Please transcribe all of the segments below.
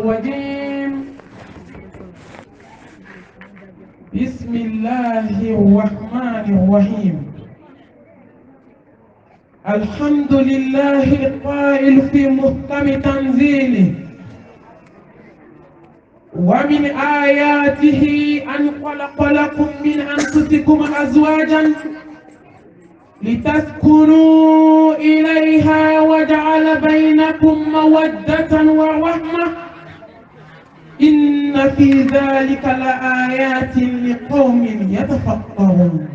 الرجيم بسم الله الرحمن الرحيم الحمد لله القائل في محكم تنزيله ومن آياته أن خلق لكم من أنفسكم أزواجا لتسكنوا إليها وجعل بينكم مودة ورحمة إن في ذلك لآيات لقوم يتفكرون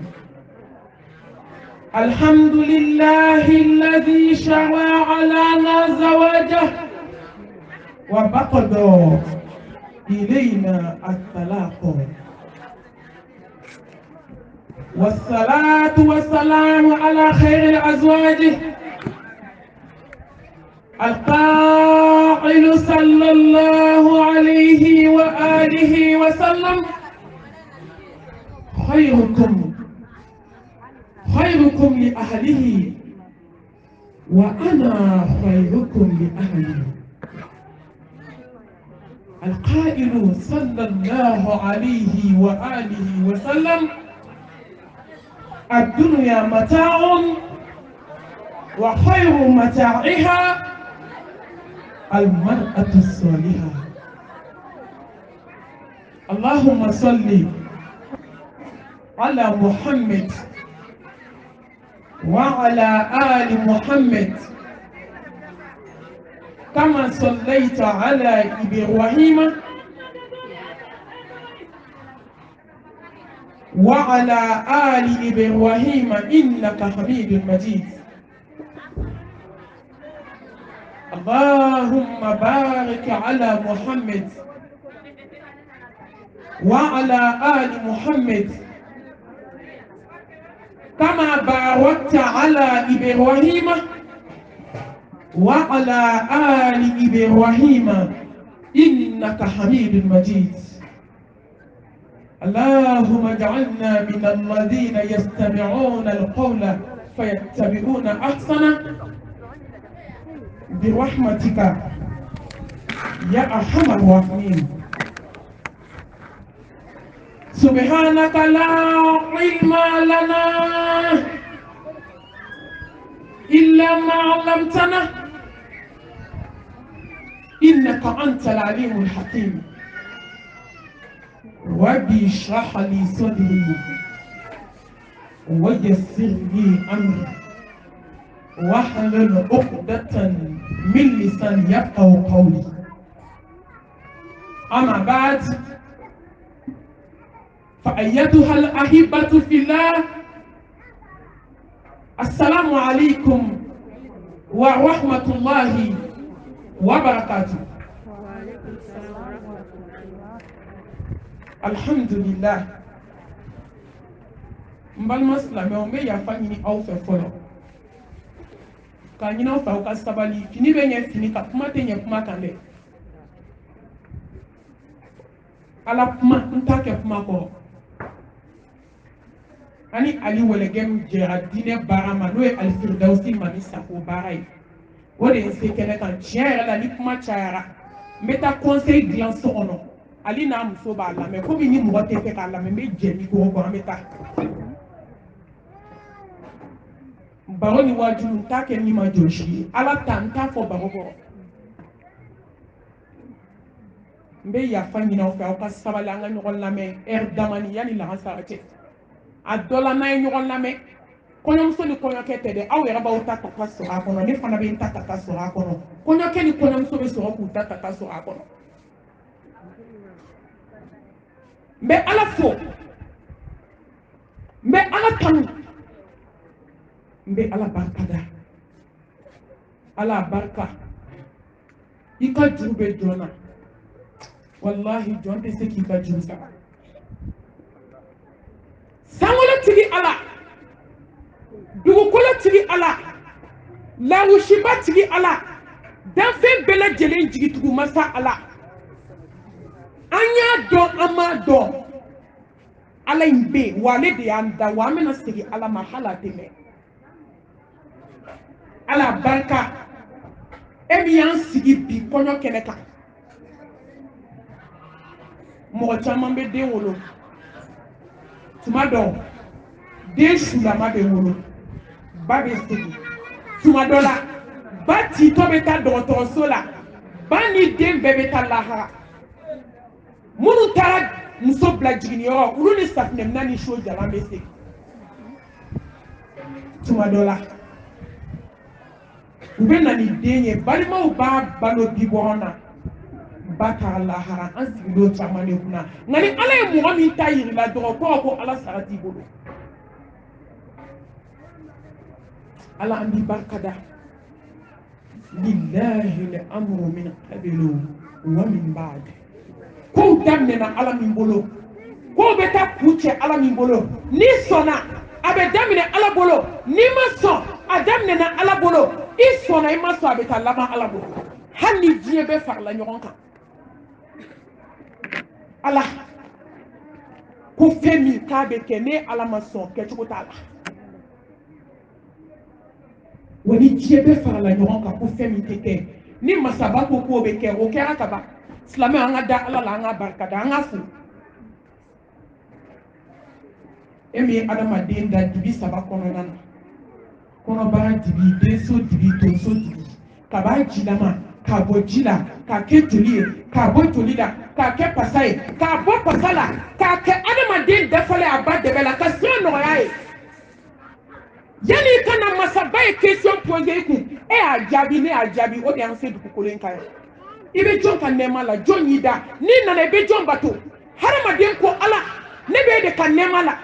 الحمد لله الذي شرع لنا زواجه وبقضى إلينا الطلاق والصلاة والسلام على خير الأزواج القائل صلى الله عليه وآله وسلم خيركم لأهله وأنا خيركم لأهلي القائل صلى الله عليه وآله وسلم الدنيا متاع وخير متاعها المرأة الصالحة اللهم صل على محمد وعلى آل محمد كما صليت على إبراهيم وعلى آل إبراهيم إنك حميد مجيد اللهم بارك على محمد وعلى آل محمد كما باركت على إبراهيم وعلى آل إبراهيم إنك حميد مجيد اللهم اجعلنا من الذين يستمعون القول فيتبعون أحسنه برحمتك يا أرحم الراحمين سبحانك لا علم لنا إلا ما علمتنا إنك أنت العليم الحكيم رب اشرح لي صدري ويسر لي أمري واحلل عقدة من لساني يفقهوا قولي أما بعد فأيتها الأحبة في الله السلام عليكم ورحمة الله وبركاته الحمد لله mbalma silamɛ o bɛ yafa ɲini aw fɛ fɔlɔ ka ɲini aw fɛ aw ka sabali fini bɛ ɲɛ fini ka kuma tɛ ɲɛ kuma kan dɛ ala kuma n t'a kɛ kuma kɔrɔ ani ali wɛlɛgɛm jɛra diinɛ baara ma n'o ye alifiridawusi mami sako baara ye o de ye n se kɛnɛ kan tiɲɛ yɛrɛ la ni kuma cayara n bɛ taa conseil dilan so kɔnɔ ali n'a muso b'a lamɛn komi ni mɔgɔ tɛ fɛ k'a lamɛn n bɛ jɛ micro kɔrɔ an bɛ taa baro ni wajuuru n t'a kɛ ni ma jɔsi ye ala ta n t'a fɔ baro kɔrɔ n bɛ yafa ɲini aw fɛ aw ka sabali an ka ɲɔgɔn lamɛn heure damani yanni lahansara cɛ a dɔ la n'an ye ɲɔgɔn lamɛn kɔɲɔmuso ni kɔɲɔkɛ tɛ dɛ aw yɛrɛ b'aw ta ta sɔrɔ a kɔnɔ ne fana bɛ n ta ta sɔrɔ a kɔnɔ kɔɲɔkɛ ni kɔɲɔmuso bɛ sɔrɔ k'u ta ta sɔrɔ a kɔnɔ n bɛ ala fo n bɛ ala tanu n bɛ ala barikada ala barika i ka juru bɛ jɔn na wallahi jɔn tɛ se k'i ka juru sara sanwolotigi ala dugukolotigi ala lawusibatigi ala danfɛn bɛɛ lajɛlen jigitugu masa ala an y'a dɔn an m'a dɔn ala in bɛ yen wa ale de y'an da wa an bɛna segin ala ma hali a tɛ mɛn ala barika e min y'an sigi bi kɔɲɔ kɛnɛ kan mɔgɔ caman bɛ den wolo tuma dɔ den sulama bɛ wolo ba bɛ segin tuma dɔ la ba titɔ bɛ taa dɔgɔtɔrɔso la ba ni den bɛɛ bɛ taa lahara minnu taara muso bila jiginniyɔrɔ olu ni safinɛminɛ ni so jalan bɛ segin tuma dɔ la u bɛ na ni den ye balimaw b'a balo bi bɔrɔn na ba taara lahara an sigilen caman de kunna nka ni ala ye mɔgɔ min ta yirila dɔrɔn ko ala sara t'i bolo ala an b'i barika da lillahi al-amru min qablu wa min ba'd kow daminɛna ala min bolo kow bɛ taa kun cɛ ala min bolo ni sɔnna a bɛ daminɛ ala bolo ni ma sɔn a daminɛna ala bolo i sɔnna i ma sɔn a bɛ taa laban ala bolo hali ni diɲɛ bɛɛ farala ɲɔgɔn kan ala ko fɛn min k'a bɛ kɛ ne ala ma sɔn kɛcogo t'a la wa ni diɲɛ bɛɛ farala ɲɔgɔn kan ko fɛn min tɛ kɛ ni masaba ko k'o bɛ kɛ o kɛra ka ban silamɛ an ka da ala la an ka barika da an ka fo e min ye adamaden da dibi saba kɔnɔna na kɔnɔbara dibi denso dibi tonso dibi ka b'a jilama k'a bɔ ji la k'a kɛ joli ye k'a bɔ joli la k'a kɛ pasa ye k'a bɔ pasa la k'a kɛ adamaden dafalen a ba dɛbɛ la ka sira nɔgɔya ye yanni i kana masaba ye question posé i kun e y'a jaabi ne y'a jaabi o de y'an se dugukolo in kan yan i bɛ jɔn ka nɛɛma la jɔn y'i da n'i nana i bɛ jɔn bato hadamaden ko ala ne bɛ e de ka nɛɛma la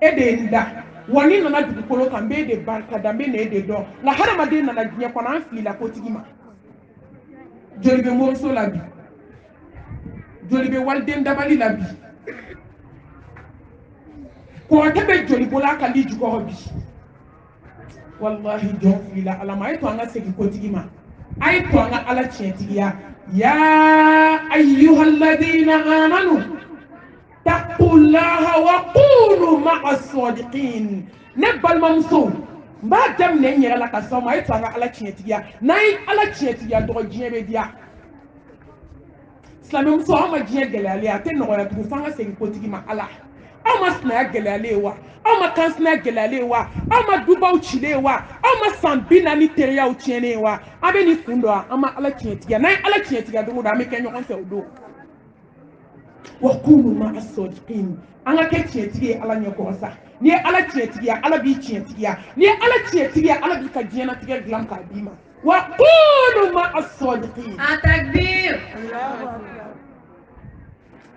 e de ye n da wa n'i nana dugukolo kan n bɛ e de barika da n bɛ na e de dɔn nka hadamaden nana diɲɛ kɔnɔ an filila kotigi ma joli bɛ moriso la bi joli bɛ waliden dabali la bi kɔrɔkɛ bɛ joli bɔla a ka li jukɔrɔ bi walahi jɔn filila ala ma a ye to an ka segin kotigi ma a ye to an ka ala tiɲɛtigiya ya ayyuhalladina amanu taqullaha wa qulu ma'a sadiqin ne balimamusow n b'a daminɛ n yɛrɛ la ka s'aw ma a ye to an ka ala tiɲɛtigiya n'an ye ala tiɲɛtigiya dɔrɔn diɲɛ bɛ diya silamɛmuso aw ma diɲɛ gɛlɛyalen a tɛ nɔgɔya tugun f'an ka segin kotigi ma ala aw ma sinaya gɛlɛyalen ye wa aw ma kansinaya gɛlɛyalen ye wa aw ma dubaw cilen ye wa aw ma san 40 teriyaw tiɲɛnen ye wa an bɛ nin kun dɔn an ma ala tiɲɛtigiya n'an ye ala tiɲɛtigiya don o don an bɛ kɛ ɲɔgɔn fɛ o don wa kunu ma'a sadiqin an ka kɛ tiɲɛtigi ye ala ɲɛkɔrɔ sa n'i ye ala tiɲɛtigiya ala b'i tiɲɛtigiya n'i ye ala tiɲɛtigiya ala b'i ka diɲɛnatigɛ dilan k'a d'i ma wa kunu ma'a sadiqin التكبير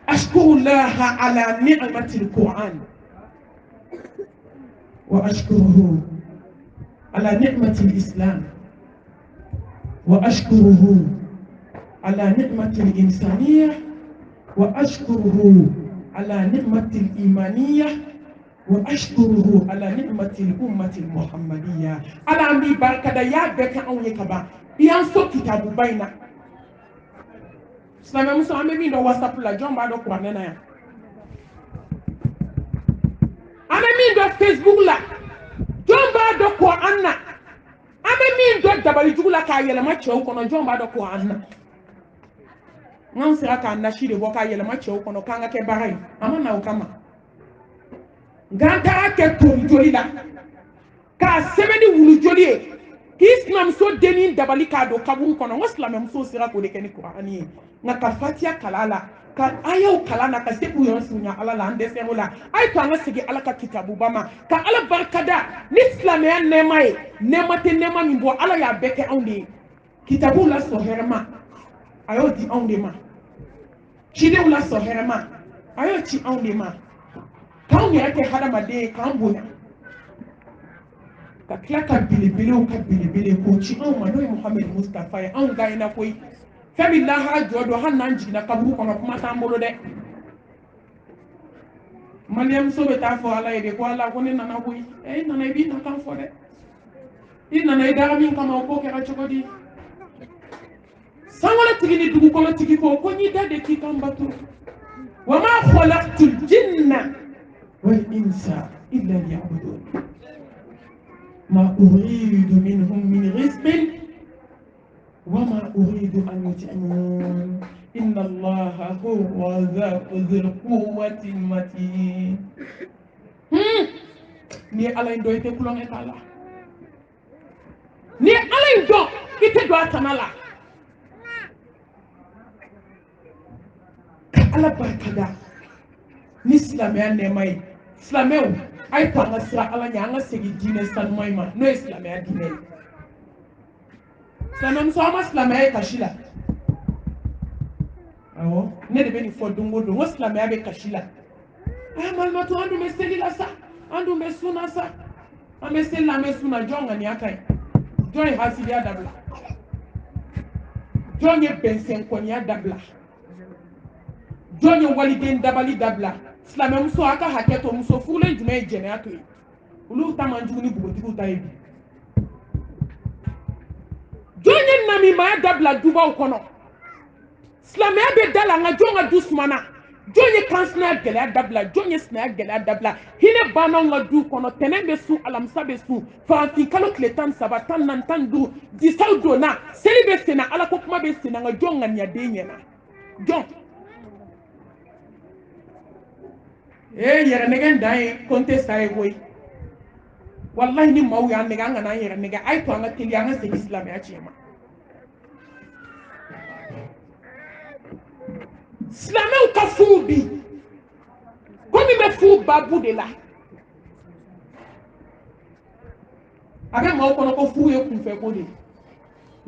أشكر الله على نعمة القرآن وأشكره على نعمة الإسلام وأشكره على نعمة الإنسانية وأشكره على نعمة الإيمانية وأشكره على نعمة الأمة المحمدية على أمي بركة يا بك أو يكبا ينسو كتاب بينا silamɛ muso an bɛ min dɔn whatsapp la jɔn b'a dɔn kuranɛ na yan an bɛ min dɔn facebook la jɔn b'a dɔn kuran na an bɛ min dɔn dabalijugu la k'a yɛlɛma cɛw kɔnɔ jɔn b'a dɔn kuran na n'anw sera k'a nasi de bɔ k'a yɛlɛma cɛw kɔnɔ k'an ka kɛ baara ye an ma na o kama nka an taara kɛ tori joli la k'a sɛbɛn ni wulu joli ye k'i sinamuso denni dabali k'a don kaburu kɔnɔ n ko silamɛmusow sera k'o de kɛ ni kuran ye nka ka fatiya kala la ka ayaw kala na ka se k'u yɔrɔ surunya ala la an dɛsɛ o la a ye to an ka segin ala ka kitabuba ma ka ala barika da ni silamɛya nɛɛma ye nɛɛma tɛ nɛɛma min bɔ ala y'a bɛɛ kɛ anw de ye kitabuw la sɔn hɛrɛma a y'o di anw de ma cidenw la sɔn hɛrɛma a y'o ci anw de ma k'anw yɛrɛ kɛ hadamaden ye k'an bonya ka tila ka belebelew ka belebele k'o ci anw ma n'o ye muhammed mustafa ye anw gayena koyi fɛn min lahara jɔ don hali n'an jiginna kaburu kɔnɔ kuma t'an bolo dɛ maliyɛmuso bɛ taa fɔ ala ye de ko ala ko ne nana koyi i nana i b'i nakan fɔ dɛ i nana i dara min kama o k'o kɛra cogo di sanwɛrɛtigi ni dugukɔnɔtigi ko ko n y'i da de k'i kan bato wa ma khalaqtul jinna wal insa illa liya'budun ma uridu minhum min rizqin وما أريد أن يطعمون inna allaha huwa razaqu dhul quwwati matin. Ni ala ndo ite kulong etala. Ni ala ndo ite do atanala. Ala barkada. Ni silamea nemai. Silameu ay panga sira ala nyanga segi dine sanmai ma. No silamea dine. Silameu sama silamea kashila. Awo, ne de beni fo dungo dungo silamea be kashila. Malmatu andu meseli la sa. Andu mesuna sa. Ameseli la mesuna jonga ni akai. Jonye hasili adabla. Jonye bensen koni adabla. Jonye waliden dabali dabla. Slame muso aka haketo muso fule jume jene atoi. Ulu tamanjuni bugotiku taibi. Jonye nami ma dabla duba ukono. Slame abe dala nga jonga dusmana. Jonye kansna gele dabla, jonye sna gele dabla. Hine bana nga du kono tenembe su alamsa be su. Faranti kalo kletan sabatan nantan du. Disau dona. Selibe sena ala kokuma be sena nga jonga nyade na. Jon. Yere negen dai contest ay woy. Wallahi ni maw ya nega ngana yere nega ay to anga tili anga se islam ya chema. Islamé ou kafoubi. Comme il me fout babou de là. Avec moi on ko fou ye kun fe ko de.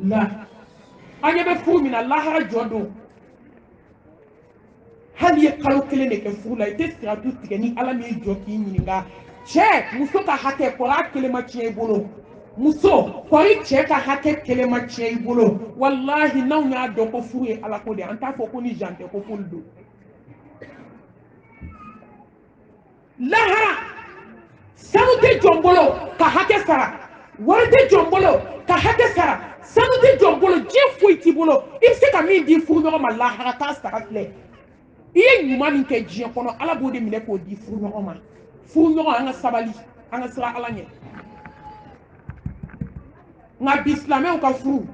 La. Anya be fou mina lahara jodo. Hali ye kalo kelen de ke furu la ite sira du tigɛ ni ala min jɔ k'i ɲininka cɛ muso ka hakɛ kɔrɔ a kelen ma tiɲɛ i bolo muso kɔri cɛ ka hakɛ kelen ma tiɲɛ i bolo walahi n'anw y'a dɔn ko furu ye ala ko de an t'a fɔ ko ni jan tɛ ko furu don lahara sanu tɛ jɔn bolo ka hakɛ sara wari tɛ jɔn bolo ka hakɛ sara sanu tɛ jɔn bolo diɲɛ foyi t'i bolo i bɛ se ka min di furu ɲɔgɔn ma lahara t'a sara filɛ I ye ɲuman min kɛ diɲɛ kɔnɔ ala b'o de minɛ k'o di furu ɲɔgɔn ma furu ɲɔgɔn an ka sabali an ka sira ala ɲɛ nka bi silamɛw ka furu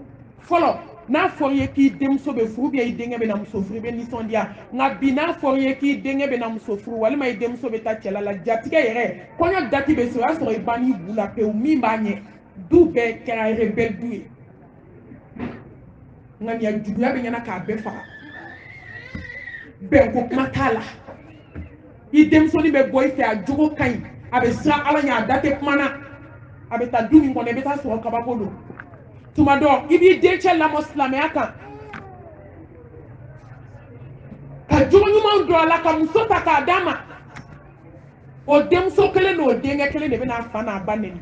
fɔlɔ n'a fɔra i ye k'i denmuso bɛ furu i denkɛ bɛ na muso furu i bɛ nisɔndiya nka bi n'a fɔra i ye k'i denkɛ bɛ na muso furu walima i denmuso bɛ taa cɛla la jatigɛ yɛrɛ kɔɲɔ dati bɛ se o y'a sɔrɔ i banni bu la pewu min b'a ɲɛ du bɛɛ kɛra rebelle du ye nka nin juguya bɛ ɲɛna k'a bɛɛ faga bɛn ko kuma t'a la i denmusonin bɛ bɔ i fɛ a jogo ka ɲi a bɛ siran ala ɲɛ a da tɛ kuma na a bɛ taa du min kɔnɔ i bɛ taa sɔrɔ kabako don tuma dɔ i b'i dencɛ lamɔ silamɛya kan ka jogo ɲumanw don a la ka muso ta k'a d'a ma o denmuso kelen n'o denkɛ kelen de bɛ n'a fa n'a ba neni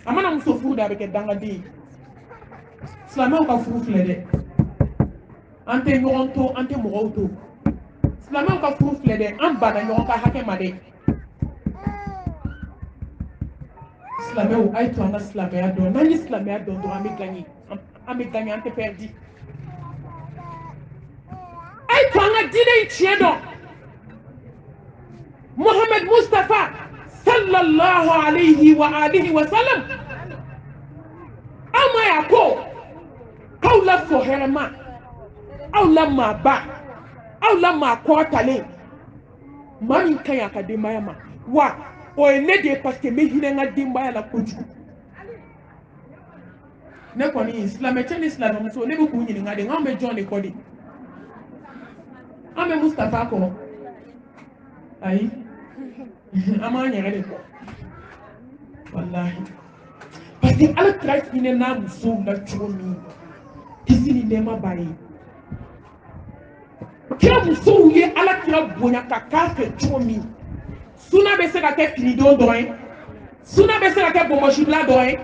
a mana muso furu de a bɛ kɛ dangaden ye silamɛw ka furu filɛ dɛ an tɛ ɲɔgɔn to an tɛ mɔgɔw to silamɛw ka furu filɛ dɛ an banna ɲɔgɔn ka hakɛ ma dɛ silamɛw a ye to an ka silamɛya dɔn n'an ye silamɛya dɔn dɔrɔn an bɛ gagner an tɛ perdu a ye to an ka diinɛ in tiɲɛ dɔn Muhammad Mustafa sallallahu alayhi wa alihi wa sallam aw ma y'a ko k'aw la fɔ hɛrɛma aw la maaba aw la maa kɔrɔtalen maa min ka ɲi a ka denbaya ma wa o ye ne de ye parce que n bɛ hinɛ n ka denbaya la kojugu ne kɔni silamɛcɛ ni silamɛmuso ne bɛ k'u ɲininka de nk'anw bɛ jɔn de kɔ de an bɛ Mustafa kɔrɔ ayi an b'an yɛrɛ de kɔ walahi parce que ala kira hinɛ n'a musow la cogo min kisi ni nɛɛma b'a ye kira musow ye ala kira bonya ka k'a fɛ cogo min suna bɛ se ka kɛ finidon dɔrɔn ye suna bɛ se ka kɛ bɔnbɔsibila dɔrɔn ye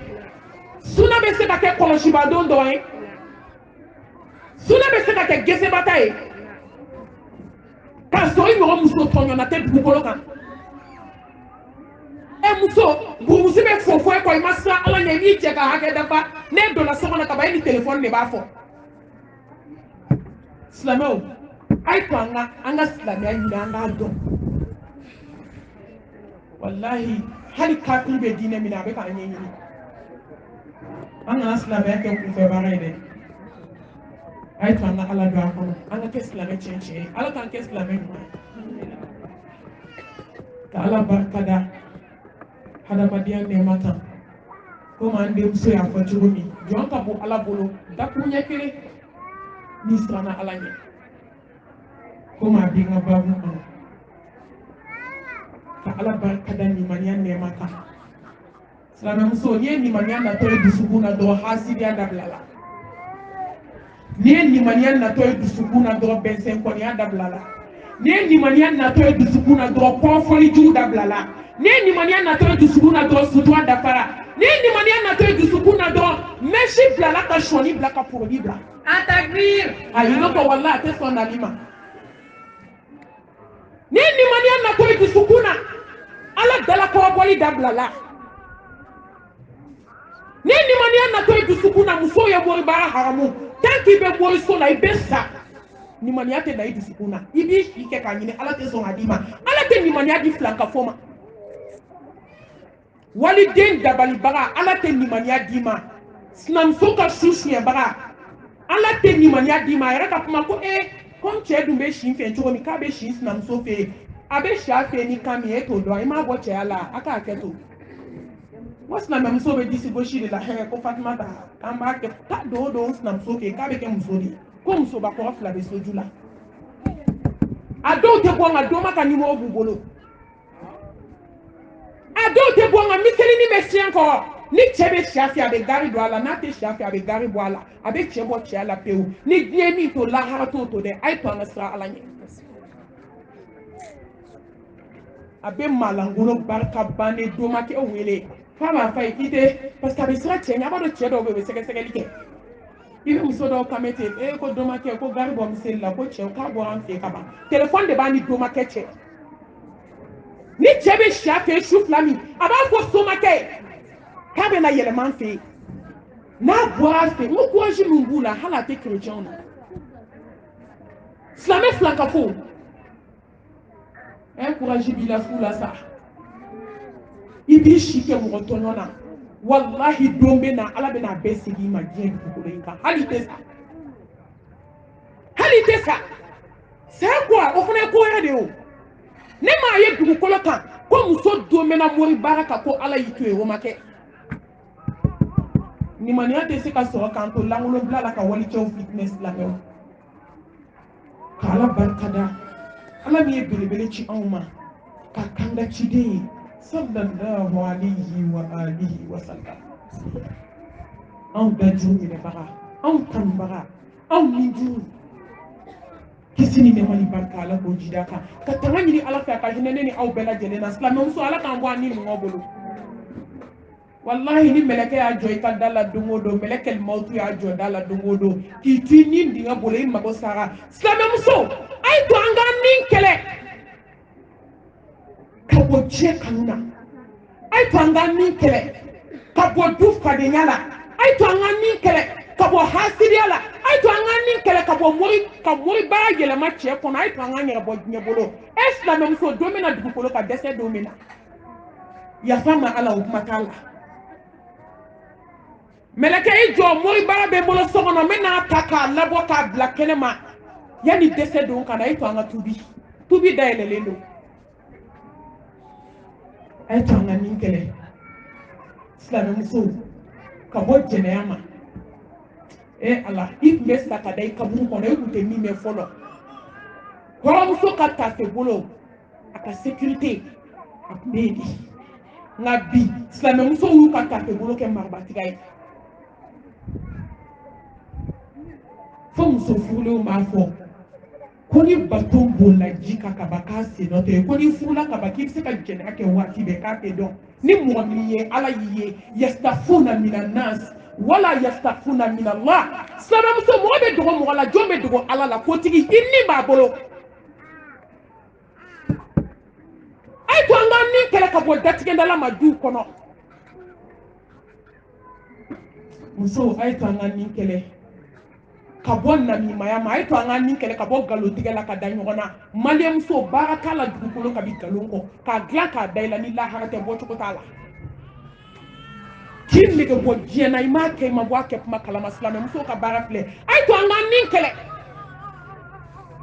suna bɛ se ka kɛ kɔlɔsibadon dɔrɔn ye suna bɛ se ka kɛ gesebata ye k'a sɔrɔ i ɲɔgɔn muso tɔɲɔna tɛ dugukolo kan muso burumusi bɛ fo fo e kɔ i ma siran ala ɲɛ i b'i cɛ ka hakɛ dafa ne donna so kɔnɔ kaban e ni telefɔni de b'a fɔ silamɛw a ye to an ka silamɛya ɲini an k'a dɔn walahi hali kafiri bɛ diinɛ min na a bɛ k'an ɲɛɲini an kana silamɛya kɛ kunfɛ baara ye dɛ ay to anga ala do akono anga keslame chenche ala kan keslame ka ala barkada hada badiya ne mata ko man dem so ya fa jurumi jon ka bo ala bolo da ku nyekere ni sana ala nye ko ma bi nga babu ka ala barkada ni maniya ne mata sana muso ni maniya na to dusubuna do hasidi anda blala ni maniya na to dusubuna do bensen ko ni anda blala ni maniya na to dusubuna do pofoli juda blala ni maniya na to dusubuna do sudwa da para ni maniya na to dusubuna do meshi blala ka shoni blaka pour libra Atakbir. ayino ko wallahi te son alima ni maniya na to dusubuna ala dala ko boli da blala ni maniya na to dusubuna muso ya mori bara haramu tanki be mori so la ibesa ni maniya te na dusubuna ibi ike ka nyine ala te son adima ala te ni maniya di flanka foma wali den dabali baga ala te ni maniya dima snamso ka susnya baga ala te ni maniya dima yara ka kuma ko kom che dumbe shin fe ncho mi ka be shin snamso fe abe sha fe ni kami eto do ima bo che ala aka keto wasna mamso be disi go shi la he ko Fatima ta kamba ke ta do snamso fe ka be ke musodi ko muso ba ko fla be sojula ado te ko nga do maka ni mo bubolo ado te bo nga miseli ni mesien ko ni chebe shafi abe gari do ala na te shafi abe gari bo ala abe chebo che ala peu ni diemi to la ha to de ay to ngasra ala ni abe malangolo barka bane do make o wele fama fay ite parce que abe sra che nya ba do che do be seke seke like ibe muso do kamete ko do make ko gari bo miseli la ko che ka bo an fe ka ba telephone de ba ni do make che ni chebe shafi shuflami aba ko so make kabe na yele man fe na boa fe mo ko ji mungula hala te chrétien na slamé flankafo encourage bila fula sa ibi shike mo tonona wallahi dombe na ala be na besigi ma dien ko inka halite sa c'est quoi o fane ko yede o ne ma ye dugu kolo kan ko muso dombe na mori baraka ko ala yitu e o make ni maniya te se ka sɔrɔ kan to langulo bila la ka wali cɛw fitness lamɛn ka ala barikada ala min ye belebele ci anw ma ka kanda ciden ye sallallahu alayhi wa alihi wa sallam anw dajuru minɛbaga anw kanubaga anw nijuru kisi ni nɛma ni barika ala k'o jida kan ka tanga ɲini ala fɛ ka hinɛ ne ni aw bɛɛ lajɛlen na silamɛmuso ala k'an bɔ an ni mɔgɔw bolo wallahi ni meleke ya joy ka dala dongodo meleke mautu ya joy dala dongodo ki ti ni ndinga bole mago sara slame muso ay to anga nin kele ka bo je kanuna ay to anga nin kele ka bo duf ka de nyala ay to anga nin kele ka bo hasidi ala ay to anga nin kele ka mori ba yele ma che kono ay to anga nyere bo nyebolo slame muso domina dugukolo ka dese domina ya fama ala ukmatala meleke ijo mori bara be bolo sogono mena taka labo ka bla kenema yani dese don kana ito anga tubi da elelendo ay tanga ninkele slame muso ka bo jeneyama ala ikme saka dai kaburu kono ikute mi me folo ko muso ka ta se bolo aka sécurité akbedi ngabi slame muso wu ka ta se bolo ke marbatiga fo muso furulenw b'a fɔ ko ni bato bolila ji ka kaba k'a sen nɔ tɛ ko ni furula kaba k'i bɛ se ka jɛnɛya kɛ waati bɛɛ k'a tɛ dɔn ni mɔgɔ min ye ala y'i ye yastafuna mina nas wala yastafuna mina Allah silamɛmuso mɔgɔ bɛ dogo mɔgɔ la jɔn bɛ dogo ala la kotigi i ni b'a bolo a ye to an ka ni kɛlɛ ka bɔ datigɛdala ma du kɔnɔ muso a ye to an ka ni kɛlɛ ka bɔ namimaya ma a ye to an ka ni kɛlɛ ka bɔ nkalontigɛ la ka da ɲɔgɔn na maliyɛnmuso baara t'a la dugukolo ka bi nkalon kɔ k'a dilan k'a da i la ni lahara tɛ bɔ cogo t'a la kin nege bo diena ima ke ma bo ke ma kala maslame muso ka bara fle ay to anga nin kele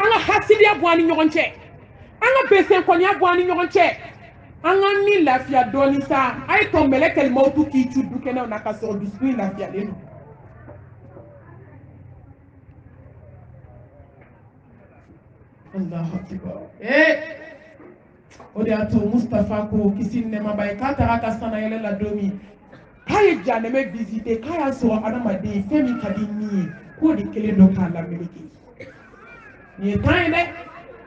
anga hasidiya bo ani nyogonche anga besen ko nya bo ani nyogonche anga ni lafia doni sa ay to melekel mautu ki tudu kene na ka so du lafia lenu Allahu Akbar Odeato Mustafa ko kisine mabai katara kasana yele la domi kaye jane me visiter kaya so adamade femi kadini ko de kele do kala meleki ni tane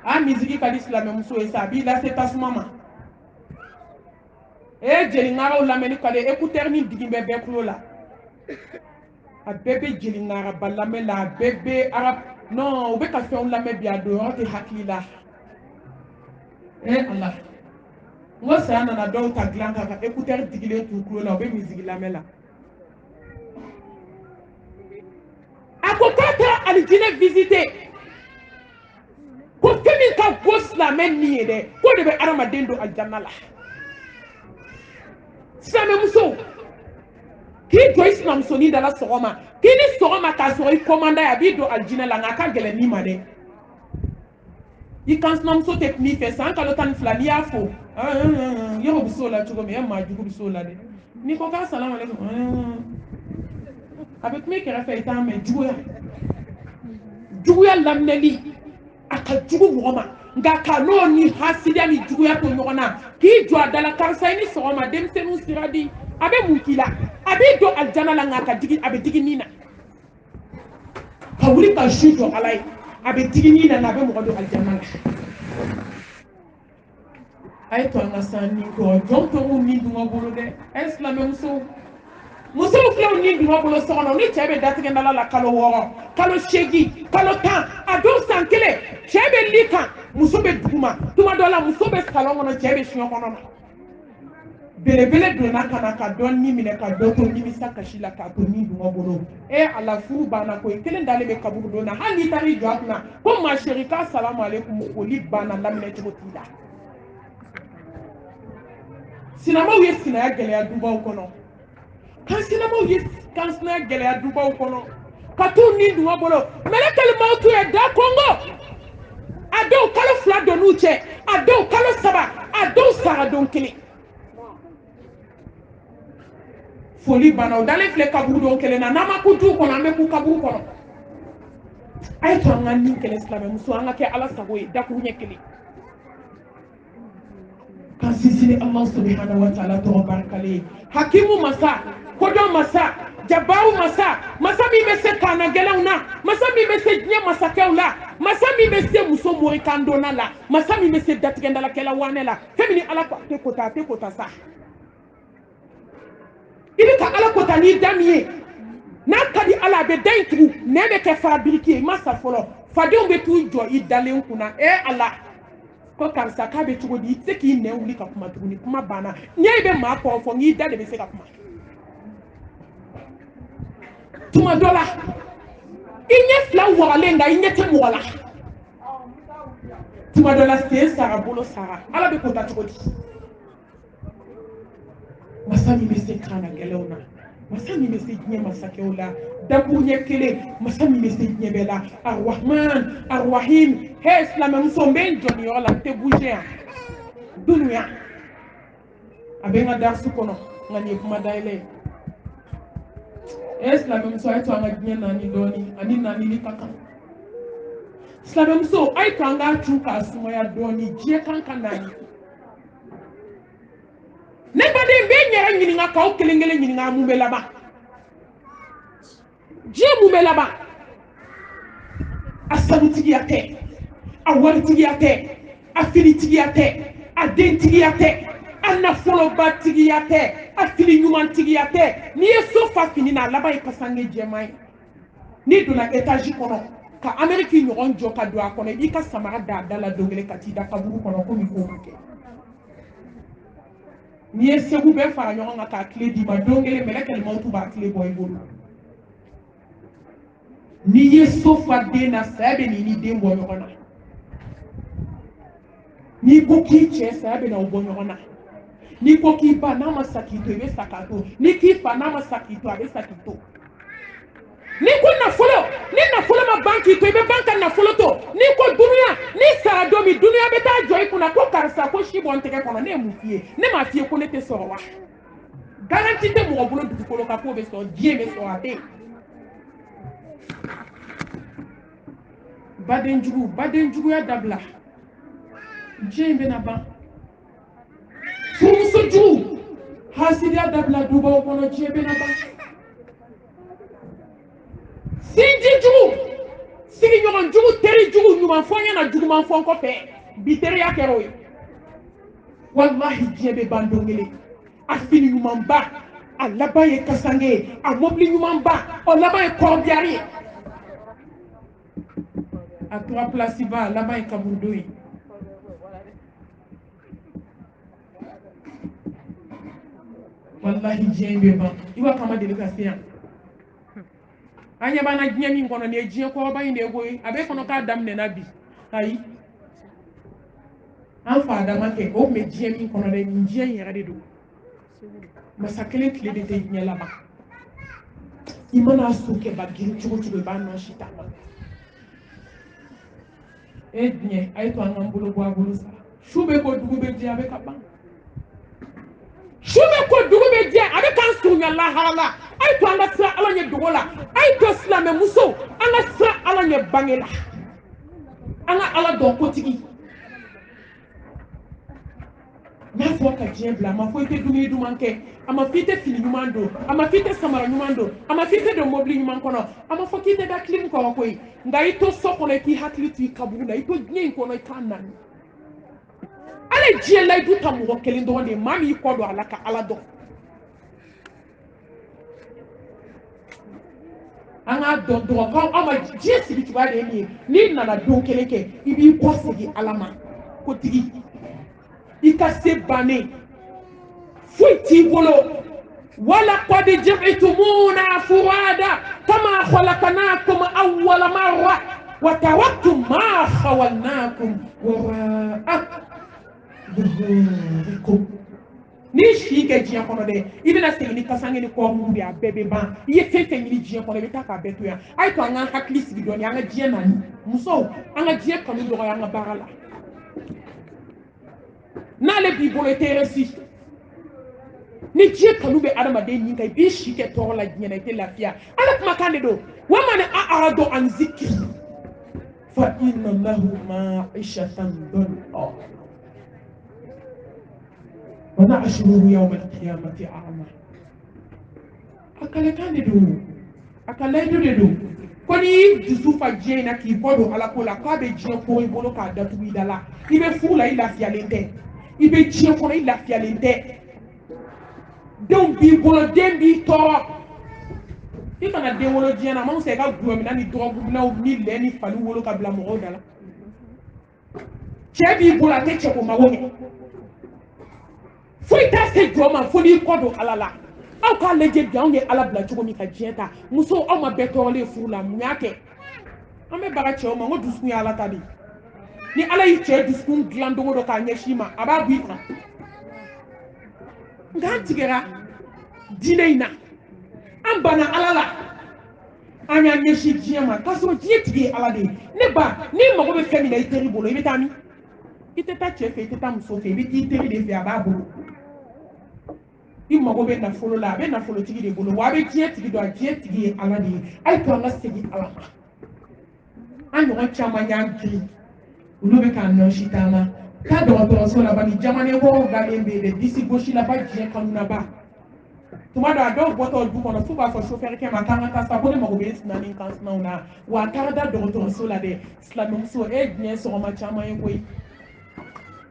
a miziki kadi islam muso esa bi la c'est asmama e jeli ngara la meni kale écouteur ni digimbe be klola a bébé jeli ngara balame la bébé arab non o be ka fe on la me bia do o te hakila Allah ngo sana na do ta glanga ka écouteur digile tu klola o be musique la mela akokata alijine visiter ko kemi ka gos la men ni de ko de be arama dendo aljanna la same muso ki do islam so ni dala sogoma ki ni sogoma ka so i commanda ya bi do aljina la ngaka gele ni made i kan snam so te mi fe san kalo tan flani ya fo yo biso la chugo me ma jugo biso la de ni ko ka salam alaikum avec me kera fe ta me jugo ya lamneli aka jugo ngoma nga kano ni hasidia ni jugo ya to ngona ki jo adala karsa ni sogoma dem senu siradi abe mukila abe do aljana la ngaka digi abe digi nina kawuli ka shujo alai abe digi nina na abe mo do aljana la ay to ngasani ko jonto ni dunga bolo de islam muso flaw ni dunga bolo sono ni chebe datige ndala la kalo woro kalo shegi kalo tan ado sankele chebe lika muso be duguma tuma dola muso be salon no chebe shinyo kono belebele donna kana ka don ni mine ka doto ni misa kashila ka to ni dunga bolo ala furu bana ko kelen dale be kaburu dona hali tari jotna ko ma sherika salamu alaikum ko li bana lamine tibotila sinama wiye sinaya gɛlɛya dubaw kɔnɔ kan sinama wiye kan sinaya gɛlɛya dubaw kɔnɔ ka t'u ni dunga bolo mɛlɛkɛli mawutu ye da kɔngɔ a dɔw kalo 2 donn'u cɛ a dɔw kalo 3 a dɔw sara don 1 foli banna o dalen filɛ kaburu don 1 na n'an ma ku du kɔnɔ an bɛ ku kaburu kɔnɔ a ye to an ka ni kɛlɛ silamɛmuso an ka kɛ ala sago ye dakuru ɲɛ 1 kasisini Allah subhanahu wa ta'ala to barkale hakimu masa kodon masa jabaru masa mi be se kana gelawna masa mi be se nya masa kewla masa mi be se muso mori kandona la masa mi be se datigenda la kela wanela femini ala ko te kota sa ibi ka ala kota ni damiye na kadi ala be daintu nebe ke fabriki masa folo fadon be tu jo idalen kuna ala ko karisa ka be cogo di i se k'i nɛ wuli ka kuma tuguni kuma banna ɲɛ bɛ maa kɔrɔ fɔ n'i da de bɛ se ka kuma tuma dɔ la i ɲɛ 2 wagalen nka i ɲɛ tɛ mɔgɔ la tuma dɔ la sen sara bolo sara ala bɛ kota cogo di masa min bɛ se kan na gɛlɛnw na masa min bɛ se diɲɛ masakɛw la dakuru ɲɛ 1 masa min bɛ se diɲɛ bɛɛ la arrahman arrahim he silamɛmuso n bɛ n jɔ nin yɔrɔ la n tɛ bouger yan dunuya a bɛ n ka darsu kɔnɔ nka nin ye kuma dayɛlɛ ye silamɛmuso a ye to an ka diɲɛ naani dɔɔni ani naanili ka kan silamɛmuso a ye to an k'a cun k'a sumaya dɔɔni diɲɛ kan ka naani ne baden n bɛ n yɛrɛ ɲininka k'aw kelen kelen ɲininka mun bɛ laban diɲɛ mun bɛ laban a sanutigiya tɛ a waritigiya tɛ a finitigiya tɛ a dentigiya tɛ a nafolobatigiya tɛ a fini ɲumantigiya tɛ n'i ye so fa fini na a laban ye kasange jɛman ye n'i donna étage kɔnɔ ka Amérique ɲɔgɔn jɔ ka don a kɔnɔ i b'i ka samara da a da la don kelen ka t'i da kaburu kɔnɔ komi k'o ma kɛ n'i ye segu bɛɛ fara ɲɔgɔn kan k'a tile d'i ma don kelen mɛlɛkɛl mawutu b'a tile bɔ i bolo n'i ye so fa den na saya bɛ n'i ni den bɔ ɲɔgɔn na n'i ko k'i cɛ saya bɛ na o bɔ ɲɔgɔn na ni ko k'i ba n'a ma sa k'i to i bɛ sa k'a to ni k'i fa n'a ma sa k'i to a bɛ sa k'i to ni ko nafolo ni nafolo ma ban k'i to i bɛ ban ka nafolo to ni ko dunuya ni sara don min dunuya bɛ taa jɔ i kunna ko karisa ko si bɔ n tɛgɛ kɔnɔ ne ye mun f'i ye ne m'a f'i ye ko ne tɛ sɔrɔ wa garanti tɛ mɔgɔ bolo dugukolo kan k'o bɛ sɔrɔ diɲɛ bɛ sɔrɔ a tɛ yen badenjuguya dabila diɲɛ in bɛna ban furumuso jugu hasidiya dabila dubaw kɔnɔ diɲɛ bɛna ban sinji jugu sigiɲɔgɔn jugu teri jugu ɲuman fɔ ɲɛna juguman fɔ kɔfɛ bi teriya kɛra o ye wallahi diɲɛ bɛ ban don kelen a fini ɲuman ba a laban ye kasange ye a mobili ɲuman ba o laban ye kɔrɔbiyari ye a tora place ba a laban ye kaburudo ye wallahi diɲɛ in bɛ ban i b'a kama deli ka se yan an ɲɛ b'an na diɲɛ min kɔnɔ nin ye diɲɛ kɔrɔba in de ye koyi a bɛ kɔnɔ k'a daminɛna bi ayi an fa dama kɛ o tun bɛ diɲɛ min kɔnɔ dɛ nin diɲɛ in yɛrɛ de don masa kelen tile de tɛ diɲɛ laban i mana so kɛ ba girin cogo cogo i b'a nɔ si ta ma e diɲɛ a ye to an k'an bolo bɔ a bolo sa su bɛ ko dugu bɛ jɛ a bɛ ka ban su bɛ ko dugu bɛ jɛ a bɛ k'an surunya lahara la a ye to an ka siran ala ɲɛ dogo la a ye to silamɛmuso an ka siran ala ɲɛ bange la an ka ala dɔn kotigi n'a fɔ ka diɲɛ bila a ma fɔ i tɛ dumuni duman kɛ a ma fɔ i tɛ fini ɲuman don a ma fɔ i tɛ samara ɲuman don a ma fɔ i tɛ don mobili ɲuman kɔnɔ a ma fɔ k'i tɛ da kilim kɔrɔ koyi nka i to so kɔnɔ i k'i hakili to i kaburu la i to diɲɛ in kɔnɔ i k'a nani ala ye diɲɛ layidu ta mɔgɔ kelen dɔrɔn de ye maa min y'i kɔ don a la ka ala dɔn an k'a dɔn dɔrɔn ko anw ma diɲɛ sigi cogoya de ye nin ye n'i nana don kelen kɛ i b'i kɔ segin ala ma ko tigi i ka se bannen foyi t'i bolo walaqad ji'tumuna furada kama khalaqnakum awwala marra wa taraktum ma khawalnakum wara'a zuhurikum ni si kɛ diɲɛ kɔnɔ dɛ i bɛna segin ni kasange ni kɔɔrimugu de a bɛɛ bɛ ban i ye fɛn fɛn ɲini diɲɛ kɔnɔ i bɛ taa k'a bɛɛ to yan a ye to an k'an hakili sigi dɔɔni an ka diɲɛ nani musow an ka diɲɛ kanu dɔgɔya an ka baara la n'ale b'i bolo i tɛ resi ni diɲɛ kanu bɛ adamaden nin kan i b'i si kɛ tɔɔrɔ la diɲɛ na i tɛ lafiya ala kumakan de don wa man a'rada an zikri fa inna lahu ma'ishatan danka wa nahshuruhu yawma al-qiyamati a'ma a kalekan de don a ka layidu de don ko n'i y'i dusu fa diɲɛ in na k'i bɔ don ala ko la k'a bɛ diɲɛ ko i bolo k'a datugu i da la i bɛ furu la i lafiyalen tɛ i bɛ diɲɛ kɔnɔ i lafiyalen tɛ denw b'i bolo den b'i tɔɔrɔ i kana den wolo diɲɛ na a ma fisa i ka gulɔmina ni dɔgɔkunaw ni lɛ ni fali wolo ka bila mɔgɔw da la cɛ b'i bolo a tɛ cɛko mago ɲɛ foyi t'a se jɔ ma fo n'i kɔ don ala la aw k'a lajɛ bi anw ye ala bila cogo min ka diɲɛ ta musow aw ma bɛɛ tɔɔrɔlen furu la mun y'a kɛ an bɛ baga cɛw ma n ko dusukun ye ala ta de ye ni ala y'i cɛ dusukun dilan dogo dɔ k'a ɲɛsin ma a b'a bɔ i kan nka an tigɛra diinɛ in na an banna ala la an y'an ɲɛsin diɲɛ ma k'a sɔrɔ diɲɛ tigi ye ala de ye ne ba n'i mago bɛ fɛn min na i teri bolo i bɛ taa min i tɛ taa cɛ fɛ i tɛ taa muso fɛ i bɛ t'i teri de fɛ a b'a bolo i mago bɛ nafolo la a bɛ nafolotigi de bolo wa a bɛ diɲɛ tigi dɔn a diɲɛ tigi ye ala de ye a ye to an ka segin ala ma an ɲɔgɔn caman y'an girin olu bɛ k'an nɔsi taama k'a dɔgɔtɔrɔso la bani jamana wɔɔrɔ dalen bɛ yen dɛ disi gosi la ba diɲɛ kanuna ba tuma dɔ a dɔw bɔtɔ du kɔnɔ f'u b'a fɔ sofɛrikɛ ma k'an ka taa sa ko ne mago bɛ n sinanin kan sinaw na wa a taara da dɔgɔtɔrɔso la dɛ silamɛmuso e diɲɛ sɔgɔma caman ye koyi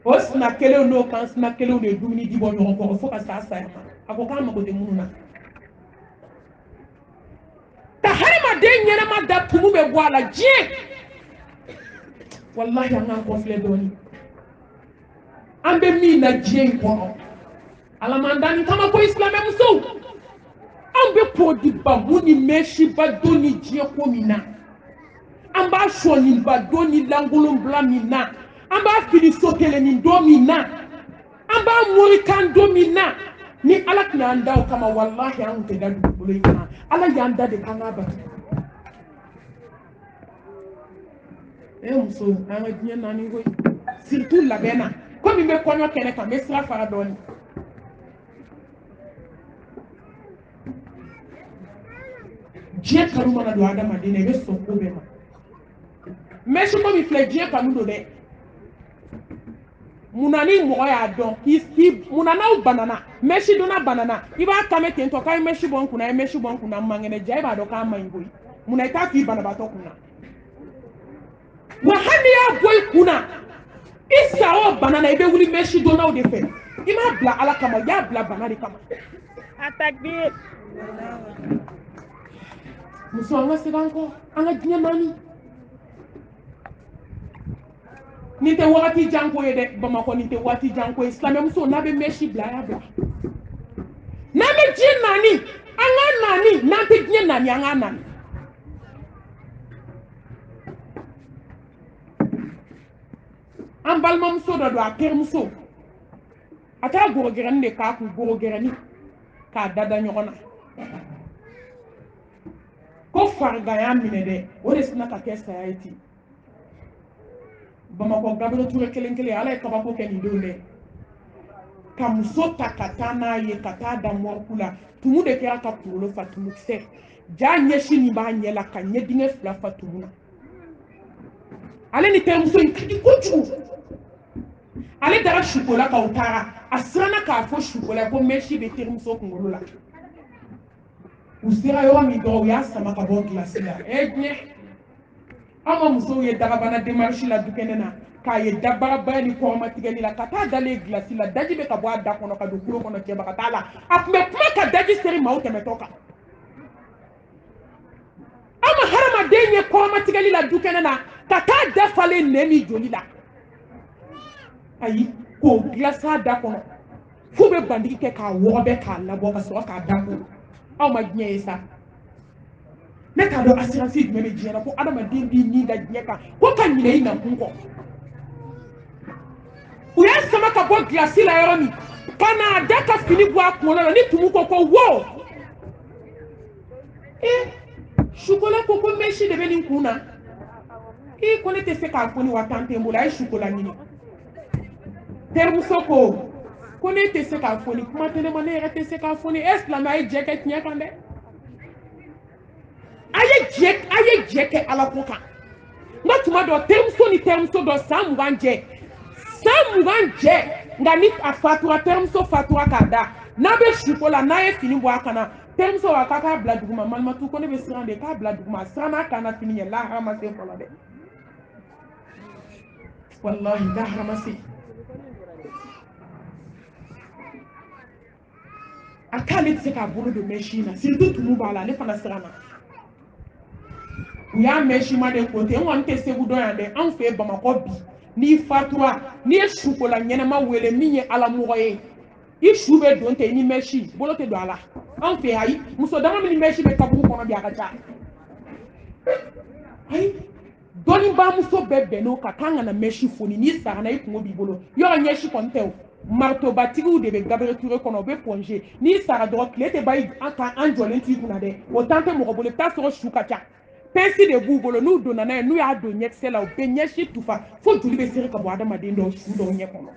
o sina kelenw n'o kan sina kelenw de ye dumuni di bɔ ɲɔgɔn kɔrɔ fo ka s'a saya ma a ko k'an mago tɛ minnu na ka hadamaden ɲɛnama da tumu bɛ bɔ a la diɲɛ walahi an k'an kɔfilɛ dɔɔni an bɛ min na diɲɛ in kɔnɔ ala m'an da nin kama ko silamɛmusow an bɛ pɔdiba mun ni mɛsiba don ni diɲɛ ko min na an b'a sɔniba don ni lankolonbila min na an b'a fini so kelen nin don min na an ba mori kan domina ni ala kina nda o kama wallahi an te da dubulu ina ala yanda de kan aba muso an ga dinya nani ko surtout la bena ko mi be konyo kene kan be sira fara doni je kanu mana do adama de ne be so ko be ma mais so ko mi fle je kanu do de munani mo ya don munana banana meshi dona banana iba kame tento kai meshi bon kuna mangene jai ba do ka mangoyi munaita fi banaba to kuna wa handi ya boy kuna isa o banana ibe wuli meshi dona o de fe ima bla ala kama ya bla banana kama atakbir muso anga siganko anga dinya mani nite wakati janko de Bamako nite wakati janko islam muso na be meshi bla ya bla na be jin nani anga nani na te jin nani anga nani an balma muso do a ter muso ata gorogerani de ka ku gorogerani ka dada nyogona ko farga ya mine de o de sina ka kesa yaiti Bamako Gabriel Touré kelenkele ala ka bako ke ni dole ka muso takatana ye kata da morkula tumu de kera ka tulo fatumu se ja nyeshi ni ba nyela ka nyedinge fla fatumuna ale ni ter muso ikiti kuchu ale dara shukola ka utara asrana ka fo shukola ko meshi be ter muso kungolo la usira yo mi do ya sama ka bo classe la egne ama muso ye daga bana démarche la dukenena ka ye dabara bani ko ma tigeli la kata dale glace la daji be ka bo ada kono ka do kulo kono ke baka tala apme kuma ka daji seri ma o temetoka ama harama denye ko ma tigeli la dukenena kata defale nemi joli la ayi ko glace da kono fu be bandiki ke ka wobe ka labo ka so ka da ko aw ma gnye sa ne ka do assurance di meme jera ko adama dindi ni da jeka ko kan ni ina kunko uya sama ka bo glace la yoro mi kana da ka fini bo akono ni tumu ko wo chocolat ko ko meshi de benin kuna ko ne te se ka ko ni watante mbula chocolat ni termuso ko ne te se ka ko ni kuma tele mane te se ka ko ni islam ay jeke nya kande aye jeke ala ko kan ngatuma do termuso do samuganje ngani afatura termuso fatura kada na be shukola na ye fini bo akana termuso wa kaka bla duguma malmatu ko ne be sirande ka bla duguma sana kana fini ya la harama se fola de wallahi la harama se akale se ka bolo do meshina surtout tumu bala ne fana sirana ya meshi ma de côté on te segu do yande an fe Bamako bi ni fatura ni shukola nyene ma wele minye ala moye i shube don te ni meshi bolo te do ala an fe hay muso dama mi meshi be kabu kono bi akacha hay doni ba muso bebe no ka kanga na meshi foni ni sara na ikungo bi bolo yo nyeshi kontew marto batigu de be Gabriel Touré kono be plonger ni sara do klete bay aka anjole nti kuna de o tante mo bolo ta so shukacha pensi de bubolo nu do nana nu ya do nyexela o be nyeshi tufa fo juli be sere ka bo adama de ndo su do nyekono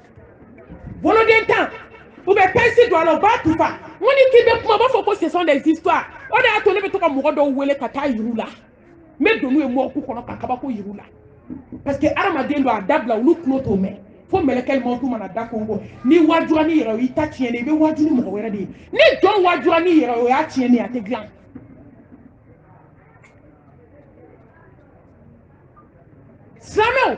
bolo den temps ou be pensi do alo ba tufa woni ki be kuma ba fo ko ce sont des histoires o de atole be to ka mo do wele kata yirula me do nu e mo ku kono ka kaba ko yirula parce que adama de ndo adabla nu knoto me fo melekel mo tu mana da kongo ni wajura ni yero ita tiene be wajuni mo wera de ni don wajura ni yero ya tiene ate glan Samuel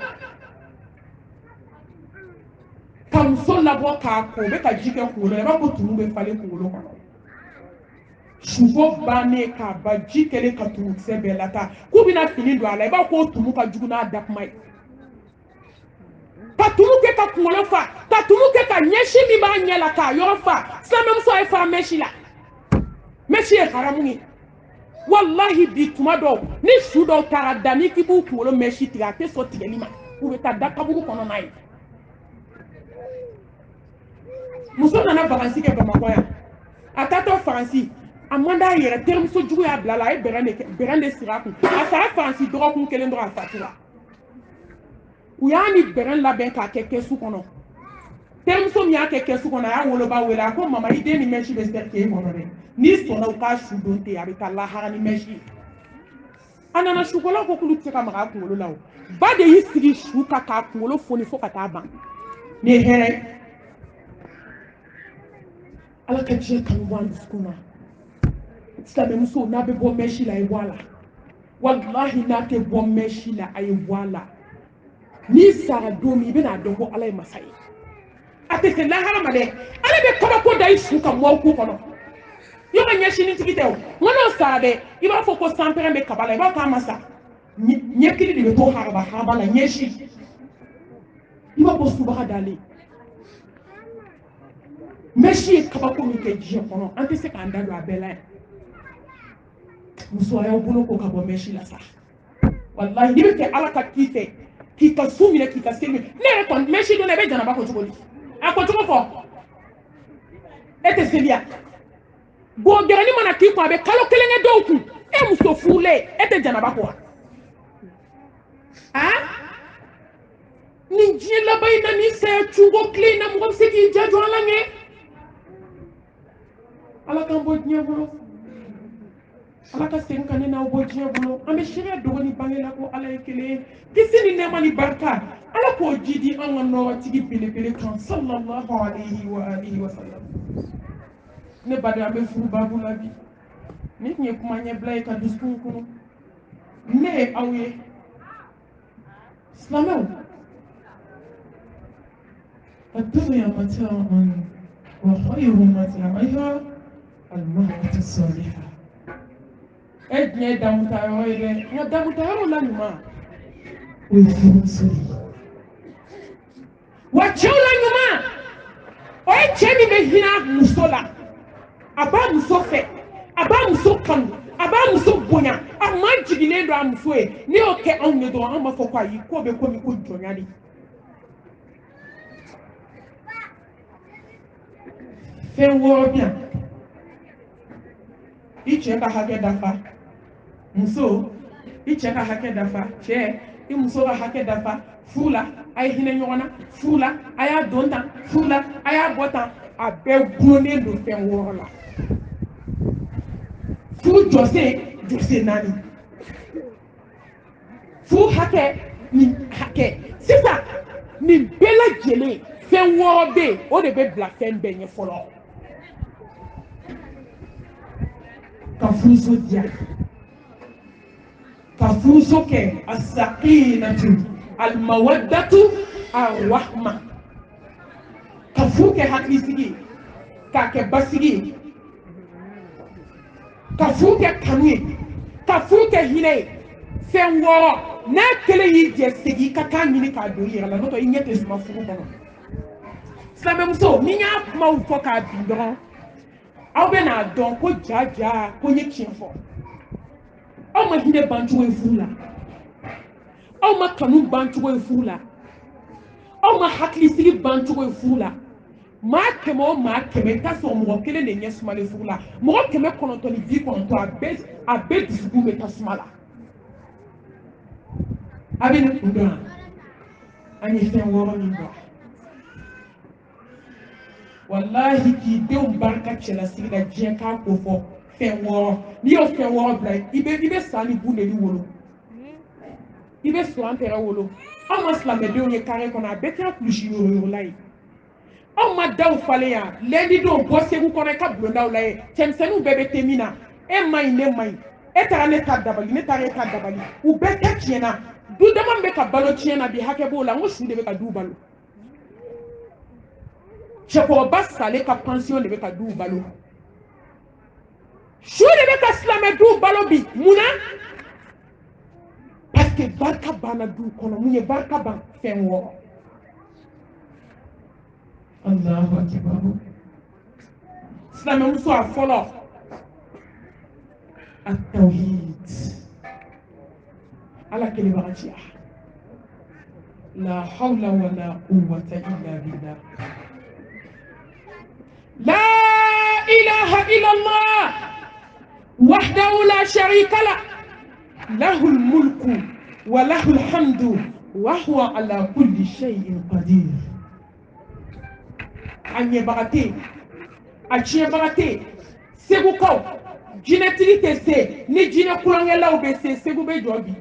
kam so labo ka ko be ka jike ko le ba ko tumu be fale ko lo ko shugo bane ka ba jike le ka tumu se be lata ku bina fini do ala ba ko tumu ka juguna dak mai ka tumu ke ka ko lo fa ka tumu ke ka nyeshi mi ba nyela ka yo fa Samuel so e fa meshi la meshi e haramu ni wallahi bi tuma do ni su do tara dani ki bu kulo meshi tiga te so tigeli ma u be ta da kaburu kono nay muso nana vacances kɛ Bamakɔ yan a taatɔ faransi a man d'a yɛrɛ terimuso jugu y'a bila la a ye bɛrɛn de sigi a kun a sara faransi dɔgɔkun kelen dɔrɔn a fatura u y'a ni bɛrɛn labɛn k'a kɛ kɛsu kɔnɔ terimuso min y'a kɛ kɛsu kɔnɔ a y'a woloba wele a ko mama i den ni mɛsi bɛ se k'e kɔnɔ dɛ n'i sɔnna u k'a su don ten a bɛ taa lahara ni mɛsi a nana sukɔlaw ko k'olu tɛ se ka maga a kunkolo la o ba de y'i sigi su kan k'a kunkolo foni fo ka taa ban nin ye hɛrɛ ye ala ka diɲɛ kanu bɔ an dusukun na silamɛmuso n'a bɛ bɔ mɛsi la a ye bɔ a la walahi n'a tɛ bɔ mɛsi la a ye bɔ a la n'i sara don min i bɛna dɔn ko ala ye masa ye a tɛ se lahara ma dɛ ala bɛ kabako da i su ka mɔɔw k'u kɔnɔ yɔrɔ ɲɛsinitigi tɛ o n ko n'o sara dɛ i b'a fɔ ko sanpɛrɛn bɛ kaba la i b'a fɔ a ma sa ɲɛkili de bɛ to haraba la ɲɛsi i b'a fɔ subaga dalen mɛsi ye kabako min kɛ diɲɛ kɔnɔ an tɛ se k'an da don a bɛɛ la yan muso a y'aw bolo ko ka bɔ mɛsi la sa walahi n'i bɛ fɛ ala ka k'i fɛ k'i ka su minɛ k'i ka se minɛ ne yɛrɛ kɔni mɛsi don na i bɛ janaba ko cogo di a ko cogo fɔ e tɛ seliya gɔgɛrɛni mana k'i kun a bɛ kalo kelen kɛ dɔw kun e muso furulen e tɛ janaba ko wa nin diɲɛ laban in na ni saya cunko tile in na mɔgɔ bɛ se k'i ja jɔ ala ɲɛ ala k'an bɔ diɲɛ bolo ala ka segin ka ne n'aw bɔ diɲɛ bolo an bɛ sariya dogo ni bange la ko ala ye kelen ye kisi ni nɛɛma ni barika ala k'o ji di an ka nɔrɔtigi belebele kan sallallahu alayhi wa alihi wa sallam ne baden an bɛ furu baabu la bi ne tun ye kuma ɲɛbila ye ka dusukun kɔnɔ ne ye aw ye silamɛw الدنيا متاع وخير متاعها المرأة الصالحة ادني دمتا يوي يا دمتا يوي لا نما ويفرسلي وجولا نما oye chemi be hina musola aba musofe aba musokan aba musobonya ama jigile do amuso e ni oke onne do ama fo kwa yi ko be ko mi ko jonyali fɛn wɔɔrɔ bi yan i cɛ ka hakɛ dafa muso i cɛ ka hakɛ dafa cɛ i muso ka hakɛ dafa furu la a ye hinɛ ɲɔgɔn na furu la a y'a don tan furu la a y'a bɔ tan a bɛɛ gulonnen don fɛn wɔɔrɔ la furu jɔsen naani furu hakɛ ni hakɛ sisan nin bɛɛ lajɛlen fɛn wɔɔrɔ bɛ yen o de bɛ bila fɛn bɛɛ ɲɛ fɔlɔ. ka furuso diya ka furuso kɛ asakinatu alimawadatu arahma ka furu kɛ hakilisigi k'a kɛ basigi ye ka furu kɛ kanu ye ka furu kɛ hinɛ ye fɛn wɔɔrɔ n'a kelen y'i jɛ segin i ka kan ɲini k'a don i yɛrɛ la n'o tɛ i ɲɛ tɛ suma furu kɔnɔ silamɛmuso ni n y'a kumaw fɔ k'a bin dɔrɔn aw bɛ n'a dɔn ko jaja ko n ye tiɲɛ fɔ aw ma hinɛ bancogo ye furu la aw ma kanu bancogo ye furu la aw ma hakilisigi bancogo ye furu la maa kɛmɛ o maa kɛmɛ i t'a sɔrɔ mɔgɔ kelen de ɲɛ sumalen furu la mɔgɔ 990 a bɛɛ dusukun bɛ tasuma la a bɛ ne kun dɔn an ye fɛn wɔɔrɔ min dɔn wallahi k'i denw barika cɛlasigi la diɲɛ k'a ko fɔ fɛn wɔɔrɔ n'i y'o fɛn wɔɔrɔ bila i bɛ san ni bundeli wolo i bɛ suran tɛrɛ wolo anw ma silamɛdenw ye kare kɔnɔ a bɛɛ kɛra kulusi yoroyorola ye anw ma daw falen yan lɛndi don bɔ segu kɔnɔ i ka bulondaw la ye cɛmisɛnninw bɛɛ bɛ te min na e ma ɲi ne ma ɲi e taara ne ta dabali ne taara e ta dabali u bɛɛ ta tiɲɛna du dama min bɛ ka balo tiɲɛna bi hakɛ b'o la n ko su de bɛ ka du balo cɛkɔrɔba salen ka pension de bɛ ka du balo su de bɛ ka silamɛ du balo bi munna parce que barika banna du kɔnɔ mun ye barika ban fɛn wɔɔrɔ Allahu akbar silamɛmuso a fɔlɔ at-tawhid ala kelebagatiya la hawla wala quwwata illa billah لا إله إلا الله وحده لا شريك له له الملك وله الحمد وهو على كل شيء قدير. أني بغتي أشي بغتي سيبوكو جينتي تسي ني جينا كولانغ لا وبسي سيبو بي جوبي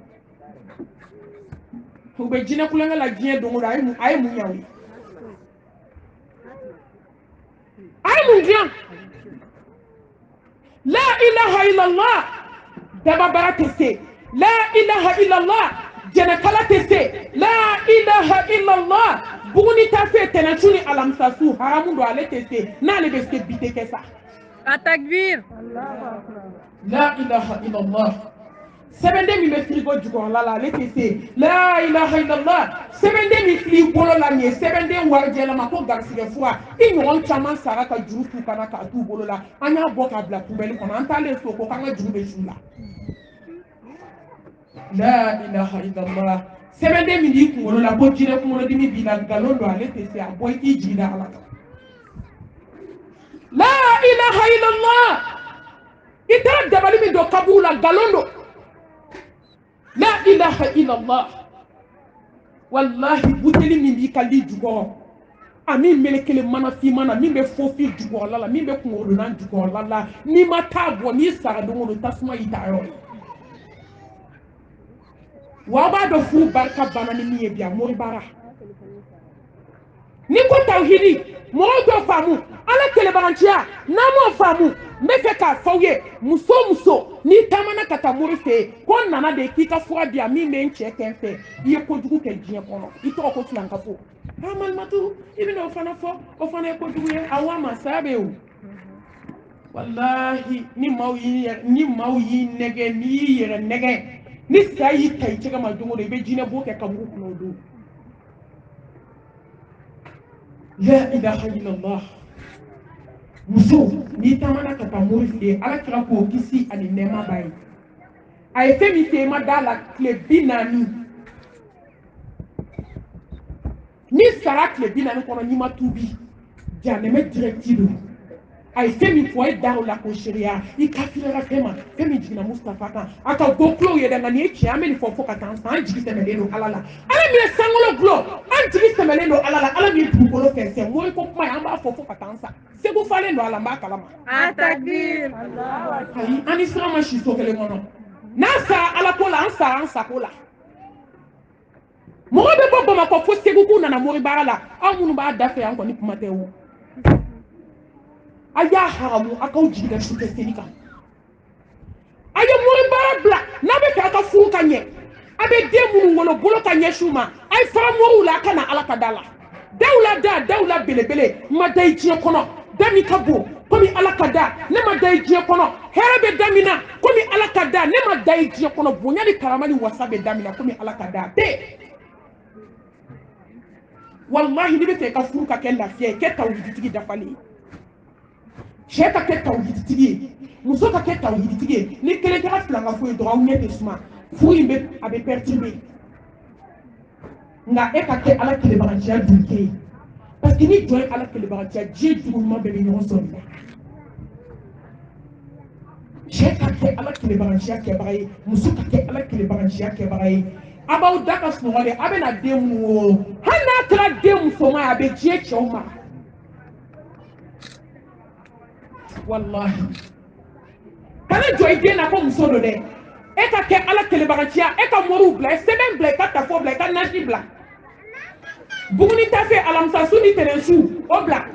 وبي جينا كولانغ لا جين دونغ اي مو ياوي اي مو جان لا اله الا الله دابا بغتي لا اله الا الله جنا كلا تسي لا اله الا الله بوني تافي تنشوني علامساسو حرامو على تسي نالي بسكي بيتي كسا التكبير. لا إله إلا الله. سبندي مي مفريغو جوكو لا لتسي لا إله إلا الله. سبندي مي فريغو لا ني سبندي warjela ma ko garsige fwa inyo on chama saraka jurutu kana ka tu bolola anya boka bla poubelle kono antale soko kanga jurube jula. La ilaha illa Allah. Sebende mi di kuŋolo la bo jire kuŋolo dimi bi la galon do ale te se a boy ki jida ala kan. La ilaha illa Allah. Itara dabali mi do kabu la galon do. La ilaha illa Allah. Wallahi buteli mi bi kali jugo. Ami melekele mana fi mana mi be fofi jugo la mi be kuŋolo nan jugo la ni ma tabo ni sara do ngolo tasuma ita yo. Waba do fu barka banani miye bia mori bara ni ko tawhidi mo do famu ala kele barantia na mo famu me fe ka fawye muso ni tamana kata mori fe ko nana de kika fwa bia mi me nche kenfe ye ko dugu ke jien kono ito ko flanka fo amal matu ibino fana fo o fana ko dugu ye awama sabe o wallahi ni mauyi nege ni yere nege ni sayi kai cika ma dungo be jina boke kamu kuno do la ilaha illallah muso ni tamana ka tamuri fi ala kira ko kisi ani nema bai ay femi te ma dala kle binani ni sara kle binani kono ni matubi janeme directive ay femi foi dawo la ko sharia I kafira fema femi jigina Mustafa kan aka go klo ye danga ni chi ameni fofo ka tan san jigi temelelo alala ala mi sangolo glo an jigi temelelo alala ala mi bugolo fense mo ko kuma ya ba fofo ka tan sa se go fale ndo ala mba kalama التكبير. الله أكبر. ai ani sama shi so kele mono nasa ala ko la ansa ko la mo be bobo ma ko fo segu ku na mori barala amunu ba dafe an ko ni kuma tewu aya haramu akaw jiga su tesenika aya mori barabla na be ka ka fu kanye abe demu ngolo bolo kanye shuma ay fara moru la kana ala kadala dawla belebele ma dai ji kono dami kabo komi ala kada ne ma dai ji kono herebe damina komi ala kada ne ma dai ji kono bonyani karamani wasabe damina komi ala kada te wallahi ni be te ka fu ka kella fie ke tawhidi tigi dafali sheka ke tawhidi tigi muso ka ke tawhidi tigi ni kele ka flanga fu do awne de suma fu imbe abe perturber nga e ka ke ala kele barantia dunke parce que ni joy ala kele barantia je du mo be ni on sonne sheka ke ala kele barantia ke baray muso ka ke ala kele barantia ke baray abaw daka snore abe na demu hana tra demu soma abe je choma wallahi kana joy de na ko muso do de e ka ke ala kele barantia e ka moru bla se ben bla ka ta fo bla ka naji bla buguni ta fe alamsa suni terensu o bla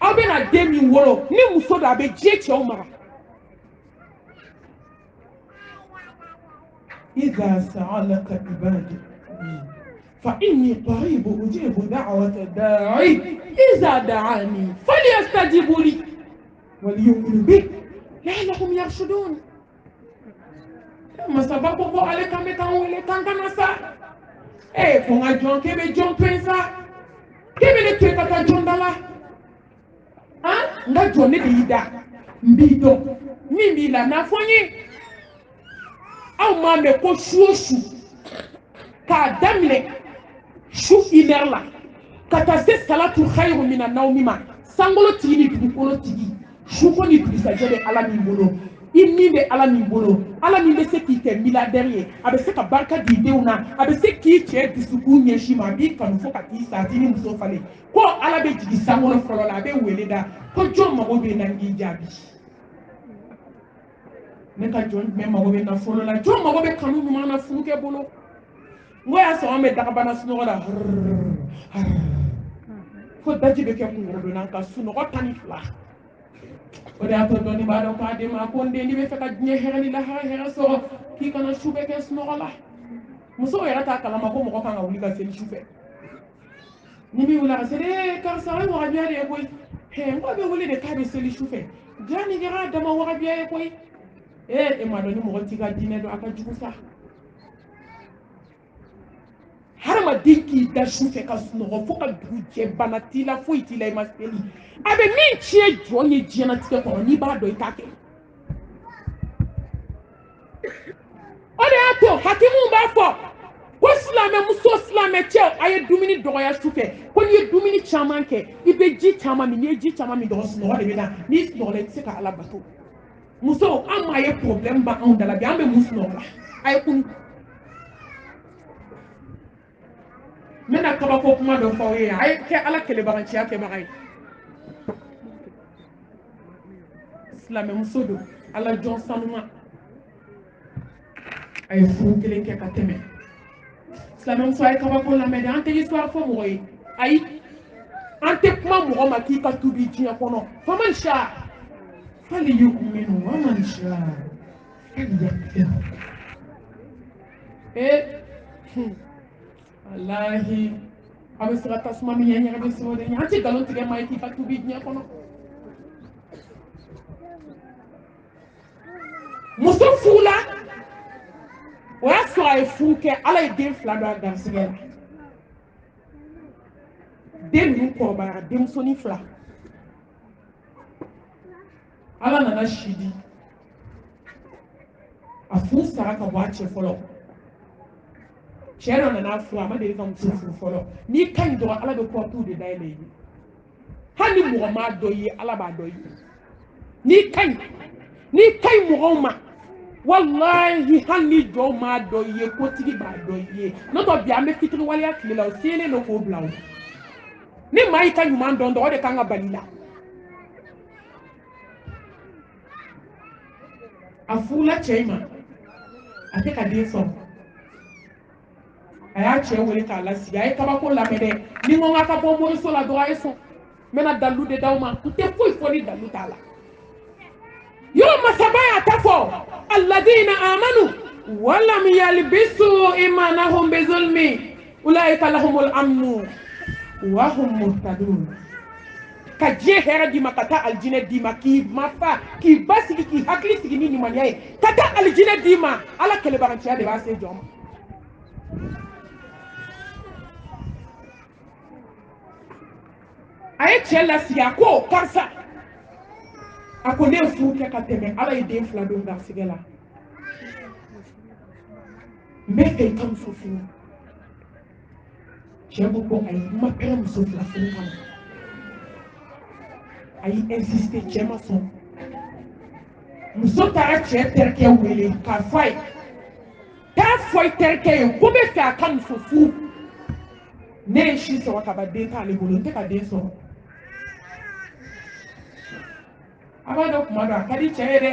abe na demi woro ni muso do abe je choma إذا سألك عبادي فإني قريب أجيب دعوة الداعي إذا دعاني فليستجيبوا لي وليؤمنوا بي لعلهم يرشدون ما سبقوا عليك متان ولكان كنسا إيه فونا جون كيبي جون بنسا كيبي نتوكا جون دالا ها nga jone de ida mbido mimi la na fonyi aw ma me ko shuoshu ka damle shu imerla kata se salatu khairu mina naumima sangolo tigi ni dugukolo tigi suko ni dugusajɛ bɛ ala min bolo i min bɛ ala min bolo ala min bɛ se k'i kɛ milliardaire ye a bɛ se ka barika di denw na a bɛ se k'i cɛ dusukun ɲɛsin ma a b'i kanu fo ka t'i sa a t'i ni muso falen ko ala bɛ jigin sangolo fɔlɔ la a bɛ wele da ko jɔn mago bɛ na n k'i jaabi ne ka jɔn jumɛn mago bɛ nafolo la jɔn mago bɛ kanu ɲuman na furukɛ bolo n ko y'a sɔrɔ an bɛ dagabana sunɔgɔ la fo daji bɛ kɛ kungorodonna ka sunɔgɔ 12 o de y'a to dɔnni b'a dɔn k'a den ma ko n den n'i bɛ fɛ ka diɲɛ hɛrɛ ni lahara hɛrɛ sɔrɔ k'i kana su bɛɛ kɛ sunɔgɔ la musow yɛrɛ t'a kalama ko mɔgɔ kan ka wuli ka seli su fɛ ni min wulila ka seli karisa o ye wagabiya de ye koyi n ko a bɛ wele de k'a bɛ seli su fɛ jaa nin kɛra a dama wagabiya ye koyi e ma dɔn ni mɔgɔ t'i ka diinɛ dɔn a ka jugu sa hadamaden k'i da su fɛ ka sunɔgɔ fo ka dugu jɛ bana t'i la foyi t'i la i ma seli a bɛ min tiɲɛ jɔn ye diɲɛlatigɛ kɔnɔ n'i b'a dɔn i t'a kɛ o de y'a to hakimuw b'a fɔ ko silamɛmuso silamɛcɛ a ye dumuni dɔgɔya su fɛ ko n'i ye dumuni caman kɛ i bɛ ji caman min n'i ye ji caman min dɔrɔn sunɔgɔ de bɛ na n'i sunɔgɔla i tɛ se ka ala bato musow an maa ye problème ba anw da la bi an bɛ mun sunɔgɔ la a ye kunu n bɛna kabako kuma dɔ fɔ aw ye a ye kɛ ala kɛlɛbaganciya kɛbaga ye silamɛmuso don ala jɔn sanuma a ye furu kelen kɛ ka tɛmɛ silamɛmuso a ye kabako lamɛn dɛ an tɛ histoire fɔ mɔgɔ ye ayi an tɛ kuma mɔgɔ ma k'i ka tubi diɲɛ kɔnɔ faman sha fali yu'minu wa man sha falyakfur wallahi a bɛ se ka tasuma min ɲɛ ɲaga bɛ se o de ɲɛ an tɛ nkalon tigɛ maa ye k'i ka tubi diɲɛ kɔnɔ muso furula o y'a sɔrɔ a ye furu kɛ ala ye den 2 don a garisigɛ la den ninnu kɔrɔbayara denmusonin 2 ala nana si di a furu sara ka bɔ a cɛ fɔlɔ cɛ dɔ nana furu a ma deli ka muso furu fɔlɔ n'i ka ɲi dɔrɔn ala bɛ portes de dayɛlɛ i ye hali ni mɔgɔ m'a dɔ i ye ala b'a dɔ i ye n'i ka ɲi mɔgɔw ma wallahi hali ni jɔn m'a dɔ i ye kotigi b'a dɔ i ye n'o tɛ bi an bɛ fitiriwaleya tile la o selen don k'o bila o ni maa y'i ka ɲuman dɔn dɔrɔn o de kan ka bali la a furula cɛ in ma a tɛ ka den sɔrɔ a y'a cɛ wele k'a lasigi a ye kabako lamɛn dɛ ni n ko n ka bɔ moriso la dɔrɔn a ye sɔn n bɛna dalu de d'aw ma n tɛ foyi fɔ ni dalu t'a la yɔrɔ masaba y'a ta fɔ alladina amanu walam yalbisu imanahum bizulmi ulaika lahumul amnu wa hum muhtadun ka diɲɛ hɛrɛ d'i ma ka taa alijinɛ d'i ma k'i mafa k'i basigi k'i hakili sigi ni ɲumaniya ye ka taa alijinɛ d'i ma ala kɛlɛbaganciya de b'a se jɔn ma a ye cɛ lasigi a ko karisa a ko ne ye furu kɛ ka tɛmɛ ala ye den 2 don garisigɛ la n bɛ fɛ i ka muso furu cɛ ko ayi n ma pɛrɛn muso 2 furu kama a y'i insister cɛ ma sɔn muso taara cɛ terikɛ wele k'a fɔ a ye taa fɔ i terikɛ ye ko bɛ fɛ a ka muso furu ne ye si sɔrɔ ka ban den t'ale bolo n tɛ ka den sɔrɔ a b'a dɔn kuma dɔ a ka di cɛ ye dɛ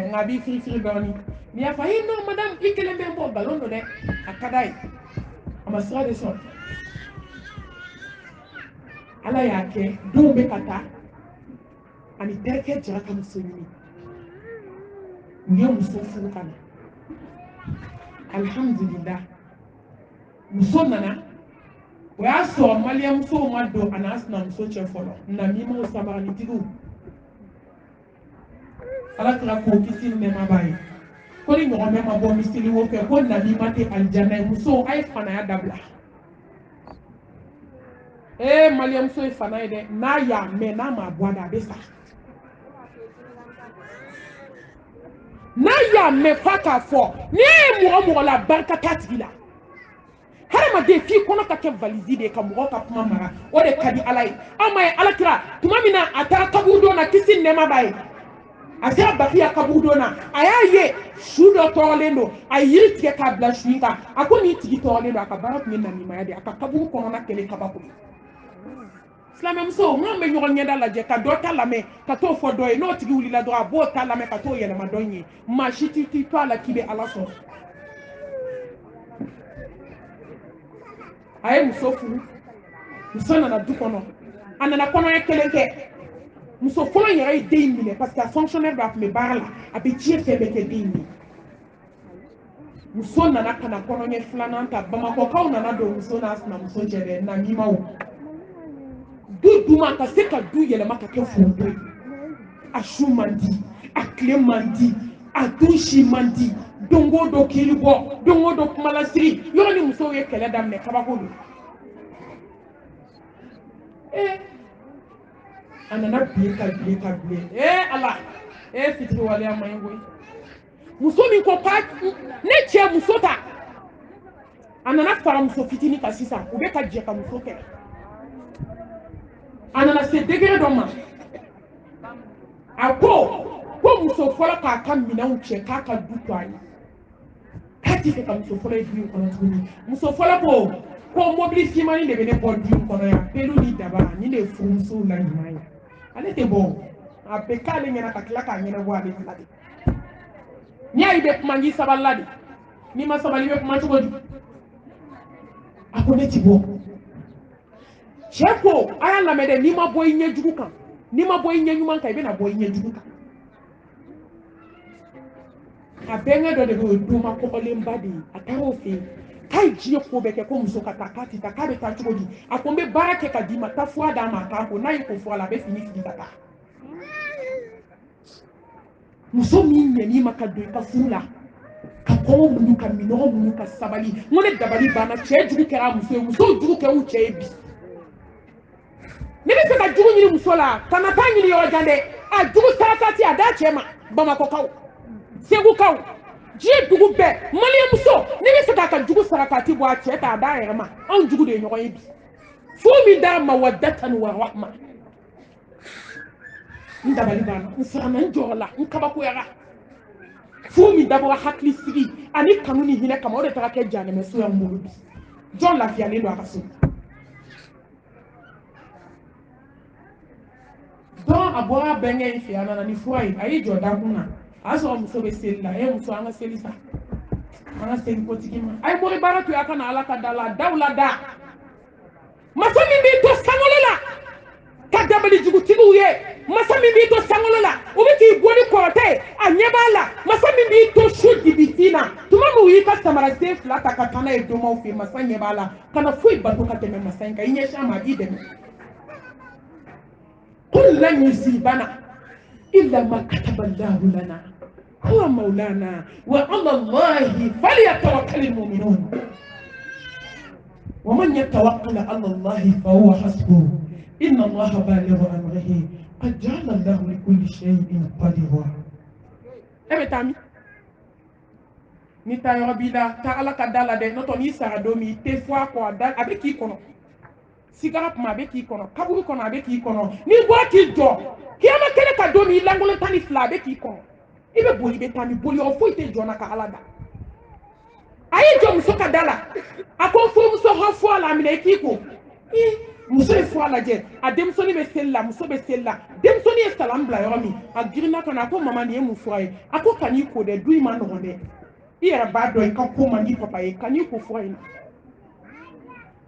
nka a b'i firifiri dɔɔnin n'i y'a fɔ ayi non madame i kelen bɛ n bɔ nkalon don dɛ a ka d'a ye a ma sira de sɔrɔ ala y'a kɛ denw bɛ ka taa ani terikɛ jara ka muso ɲini u ye muso furu ka na alhamdulillah muso nana o y'a sɔrɔ maliyɛnmusow ma don a n'a sinamuso cɛ fɔlɔ namimaw sabaganitigiw ala tila k'o kisi ni nɛɛma b'a ye ko ni ɲɔgɔn bɛ ma bɔ misiri o fɛ ko namima tɛ alijanna ye musow a ye fanaya dabila maliyɛnmuso ye fana ye dɛ n'a y'a mɛn n'a m'a bɔ a da a bɛ sa n'a y'a mɛn f'a k'a fɔ n'i ye mɔgɔ mɔgɔ la barika t'a tigi la harama de fi kono ka ke valise de ka mɔgɔ ka kuma mara o de ka di ala ye aw ma ye alakira tuma min na a taara kaburu don na kisi nɛɛma b'a ye a sera bakiya kaburu don na a y'a ye su dɔ tɔɔrɔlen don a ye yiri tigɛ k'a bila su in kan a ko nin tigi tɔɔrɔlen don a ka baara tun ye namimaya de a ka kaburu kɔnɔna kɛlen kabako silamɛmuso n'an bɛ ɲɔgɔn ɲɛda lajɛ ka dɔ ta lamɛn ka t'o fɔ dɔ ye n'o tigi wulila dɔrɔn a b'o ta lamɛn ka t'o yɛlɛma dɔ ye maa si t'i to a la k'i bɛ ala sɔrɔ a ye muso furu muso nana du kɔnɔ a nana kɔnɔɲɛ kelen kɛ muso fɔlɔ yɛrɛ ye den in minɛ parce que a fonctionnaire dɔ a tun bɛ baara la a bɛ diɲɛ fɛn bɛɛ kɛ den in ye muso nana ka na kɔnɔɲɛ filanan ta bamakɔkaw nana don muso n'a sinamuso cɛ dɛ namimaw du duma ka se ka du yɛlɛma ka kɛ foronto ye a su man di a tile man di a dun si man di don o don kiri bɔ don o don kumalasiri yɔrɔ ni musow ye kɛlɛ daminɛ kabako don a nana bilen ka bilen ka bilen ala fitiri waleya man ɲi koyi muso min ko k'a ne cɛ muso ta a nana fara muso fitinin kan sisan u bɛ ka jɛ ka muso kɛlɛ a nana se degré dɔ ma a ko muso fɔlɔ k'a ka minɛnw cɛ k'a ka du to a ye k'a ti fɛ ka muso fɔlɔ ye du in kɔnɔ tuguni muso fɔlɔ ko mobili finmani de bɛ ne bɔ du in kɔnɔ yan pelu ni daba ni de ye furumusow la ɲuman ye ale tɛ bɔ a bɛ k'ale ɲɛna ka tila k'a ɲɛnabɔ ale fila de n'i y'a ye i bɛ kuma n'i sabalila de n'i ma sabali i bɛ kuma cogo di a ko ne ti bɔ cɛ ko a y'a lamɛn dɛ n'i ma bɔ i ɲɛ jugu kan n'i ma bɔ i ɲɛ ɲuman kan i bɛna bɔ i ɲɛ jugu kan a bɛnkɛ dɔ de bɛ yen o don ma kɔgɔlenba de ye a taara o fɛ yen k'a ye diɲɛ ko bɛɛ kɛ ko muso ka taa k'a tɛ taa k'a bɛ taa cogo di a ko n bɛ baara kɛ ka d'i ma taa fura d'a ma a k'a ko n'a ye ko fɔ a la a bɛ fini fili ka taa muso min ɲɛn'i ma ka don i ka furu la ka kɔngɔ muɲu ka minɔgɔ muɲu ka sabali n ko ne dabali banna cɛ jugu kɛra muso ye musow jugu kɛra u cɛ ye bi ne bɛ fɛ ka jugu ɲini muso la ka na taa ɲini yɔrɔ jan dɛ a jugu sarakati a d'a cɛ ma bamakɔkaw segukaw diɲɛ dugu bɛɛ maliyɛn muso ne bɛ fɛ k'a ka jugu sarakati bɔ a cɛ t'a d'a yɛrɛ ma anw jugu de ye ɲɔgɔn ye bi furu min d'a ma wadatani wa rahma n dabali banna n siranna n jɔrɔ la n kabakoyara furu min dabɔra hakili sigi ani kanu ni hinɛ kama o de taara kɛ janɛmɛso y'an bolo bi jɔn lafiyalen don a ka so dɔn a bɔra a bɛnkɛ in fɛ a nana ni fura ye a y'i jɔ dakun na a y'a sɔrɔ muso bɛ seli la muso an ka seli sa an ka seli kotigi ma a ye mori baara to yen a ka na ala ka da la daw la da masa min b'i to sankolo la ka dabali jugutigiw ye masa min b'i to sankolo la o bɛ k'i bɔ ni kɔrɔtɛ ye a ɲɛ b'a la masa min b'i to su dibiti na tuma min u y'i ka samarasen fila ta ka taa n'a ye domaw fɛ masa ɲɛ b'a la kana foyi bato ka tɛmɛ masa in kan i ɲɛsin a ma a b'i dɛmɛ قل لن يصيبنا إلا ما كتب الله لنا هو مولانا وعلى الله فليتوكل المؤمنون ومن يتوكل على الله فهو حسبه إن الله بالغ أمره قد جعل الله لكل شيء قدرا تامي ni ta yɔrɔ b'i la taa ala ka da la dɛ n'o tɛ n'i sara don min i tɛ fɔ a kɔ a bɛ k'i kɔnɔ sigara kuma a bɛ k'i kɔnɔ kaburu kɔnɔ a bɛ k'i kɔnɔ n'i bɔra k'i jɔ kiyama kɛnɛ ka don min i lankolon tan ni fila a bɛ k'i kɔnɔ i bɛ boli i bɛ taa ni boli yɔrɔ foyi tɛ jɔ n na ka ala da a y'i jɔ muso ka da la a ko furumuso hɔ fɔ a la a minɛ i k'i ko muso ye fura lajɛ a denmusonin bɛ seli la muso bɛ seli la denmusonin ye salam bila yɔrɔ min a girinna ka na a ko mama nin ye mun fura ye a ko kan'i ko dɛ du in ma nɔgɔn dɛ i yɛrɛ b'a dɔn i ka ko man di papa ye kan'i ko fura in na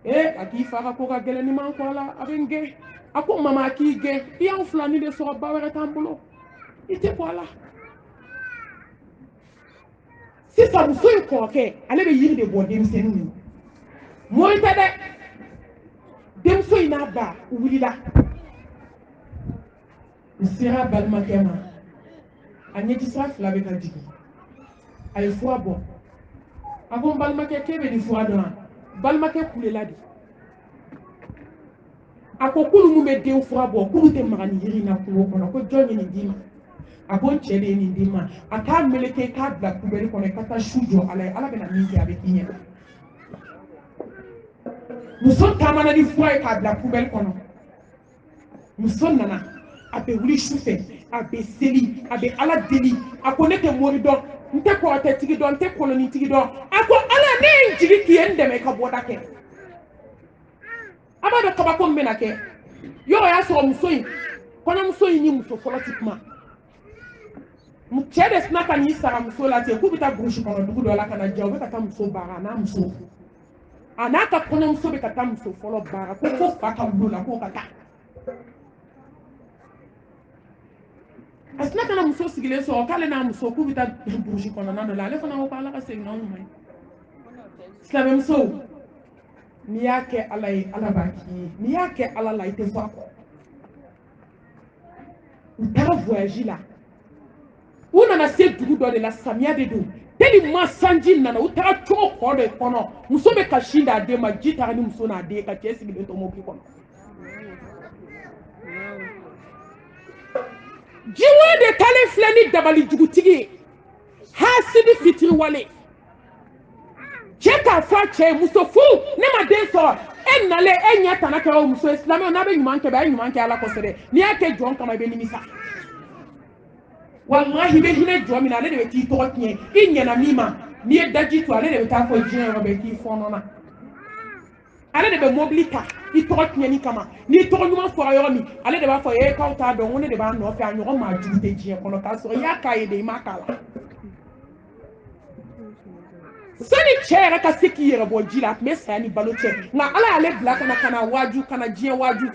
a k'i fa ka ko ka gɛlɛn ni man kɔ a la a bɛ n gɛn a ko mama a k'i gɛn i y'anw fila ni de sɔrɔ ba wɛrɛ t'an bolo i tɛ bɔ a la sisan muso in kɔrɔkɛ ale bɛ yiri de bɔ denmisɛnninw ye mɔri tɛ dɛ denmuso in n'a ba u wulila u sera balimakɛ ma a ɲɛjisira fila bɛ ka jigin a ye fura bɔ a ko n balimakɛ k'e bɛ nin fura dɔn wa balimakɛ kulela de a ko k'olu mun bɛ den fura bɔ k'olu tɛ maga nin yiri in na kungo kɔnɔ ko jɔn ye nin d'i ma a ko n cɛ de ye nin d'i ma a k'a meleke k'a bila kubɛri kɔnɔ i ka taa su jɔ ala ye ala bɛna min kɛ a bɛ k'i ɲɛ muso taamana ni fura ye k'a bila poubelle kɔnɔ muso nana a bɛ wuli sufɛ a bɛ seli a bɛ ala deli a ko ne tɛ mori dɔn n tɛ kɔrɔtɛtigi dɔn n tɛ kolonitigi dɔn a ko ala ne ye n jigi k'i ye n dɛmɛ ka bɔda kɛ a b'a dɔn kabako min bɛna kɛ yɔrɔ y'a sɔrɔ muso in kɔɲɔmuso in ni muso fɔlɔ ti kuma cɛ de sina ka n'i sara muso la ten k'u bɛ taa burusi kɔnɔ dugu dɔ la ka na ja u bɛ ka taa muso baara a n'a muso a n'a ka kɔɲɔmuso bɛ ka taa muso fɔlɔ baara ko fa ka wuli o la k'o ka taa a sina ka na muso sigilen sɔrɔ k'ale n'a muso k'u bɛ taa burusi kɔnɔna dɔ la ale fana ko k'ala ka segin n'aw ɲuman ye silamɛmusow n'i y'a kɛ ala ye ala b'a k'i ye n'i y'a kɛ ala la i tɛ bɔ a kɔ u taara voyage la u nana se dugu dɔ de la samiya de don tellement sanji nana u taara cogo kɔ de kɔnɔ muso bɛ ka sin d'a den ma ji taara ni muso n'a den ka cɛ sigilen to mobili kɔnɔ jiwo de taalen filɛ ni dabali jugutigi ye hasidi fitiriwale cɛ k'a fɔ a cɛ ye muso furu ne ma den sɔrɔ e nalen e ɲɛ tana kɛra o muso ye silamɛw n'a bɛ ɲuman kɛ a ye ɲuman kɛ ala kosɛbɛ n'i y'a kɛ jɔn kama i bɛ nimisa wallahi i bɛ hinɛ jɔn min na ale de bɛ t'i tɔgɔ tiɲɛ i ɲɛna min ma n'i ye daji to ale de bɛ taa fɔ diɲɛ yɔrɔ bɛɛ k'i fɔnɔna ale de bɛ mobili ta i tɔgɔ tiɲɛni kama n'i tɔgɔ ɲuman fɔra yɔrɔ min ale de b'a fɔ e k'aw t'a dɔn ko ne de b'a nɔfɛ a ɲɔgɔn maa jugu tɛ diɲɛ kɔnɔ k'a sɔrɔ i y'a k'a ye de i m'a k'a la sani cɛ yɛrɛ ka se k'i yɛrɛ bɔ ji la a tun bɛ saya ni balo cɛ nka ala y'ale bila ka na waaju ka na diɲɛ waaju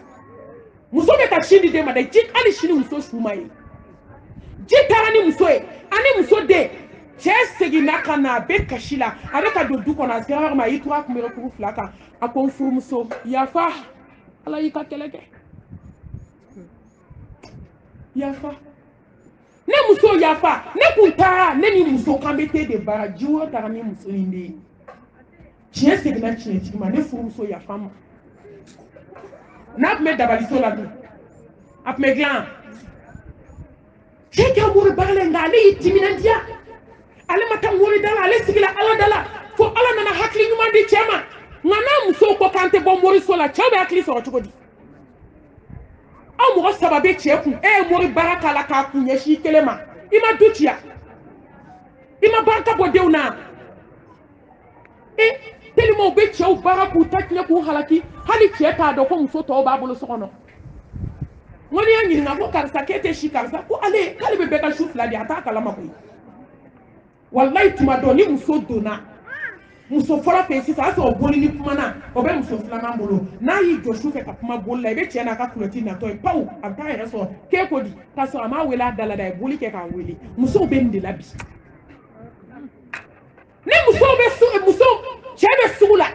muso bɛ ka sin di den ma dɛ ji hali sini muso su ma ye ji taara ni muso ye ani muso den cɛ seginna ka na a bɛ kasi la a bɛ ka don du kɔnɔ a sera yɔrɔ min a y'i to a kunbɛnkuru fila kan a ko n furumuso yafa ala y'i ka kɛlɛ kɛ yafa ne muso yafa ne kun taara ne ni muso kan bɛ te de baara jiwo taara ni muso in de ye tiɲɛ seginna tiɲɛtigi ma ne furumuso yafa ma n'a tun bɛ dabaliso la dun a tun bɛ dilan cɛ kɛ mori baara la nka ale y'i timinandiya ale ma taa mori da la ale sigila ala da la fo ala nana hakili ɲuman di cɛ ma nka n'a musow ko k'an tɛ bɔ moriso la cɛw bɛ hakili sɔrɔ cogo di aw mɔgɔ saba bɛ cɛ kun e ye mori baara k'a la k'a kun ɲɛsin kelen ma i ma du ciya i ma barika bɔ denw na tellement u bɛ cɛw baara k'u ta tiɲɛ k'u halaki hali cɛ t'a dɔn ko muso tɔw b'a bolo so kɔnɔ n ko n'i y'a ɲininka ko karisa k'e tɛ si karisa ko ale k'ale bɛ bɛɛ ka su fila di a t'a kalama koyi walayi tuma dɔ ni muso donna muso fɔlɔ fɛ sisan a sɔrɔ boli ni kumana o bɛ muso filanan bolo n'a y'i jɔ su fɛ ka kuma boli la i bɛ cɛ n'a ka kuloti natɔ ye pawu a bɛ taa yɛrɛ sɔrɔ k'e ko di k'a sɔrɔ a m'a wele a da la dɛ a ye boli kɛ k'a wele musow bɛ nin de la bi ni cɛ bɛ sugu la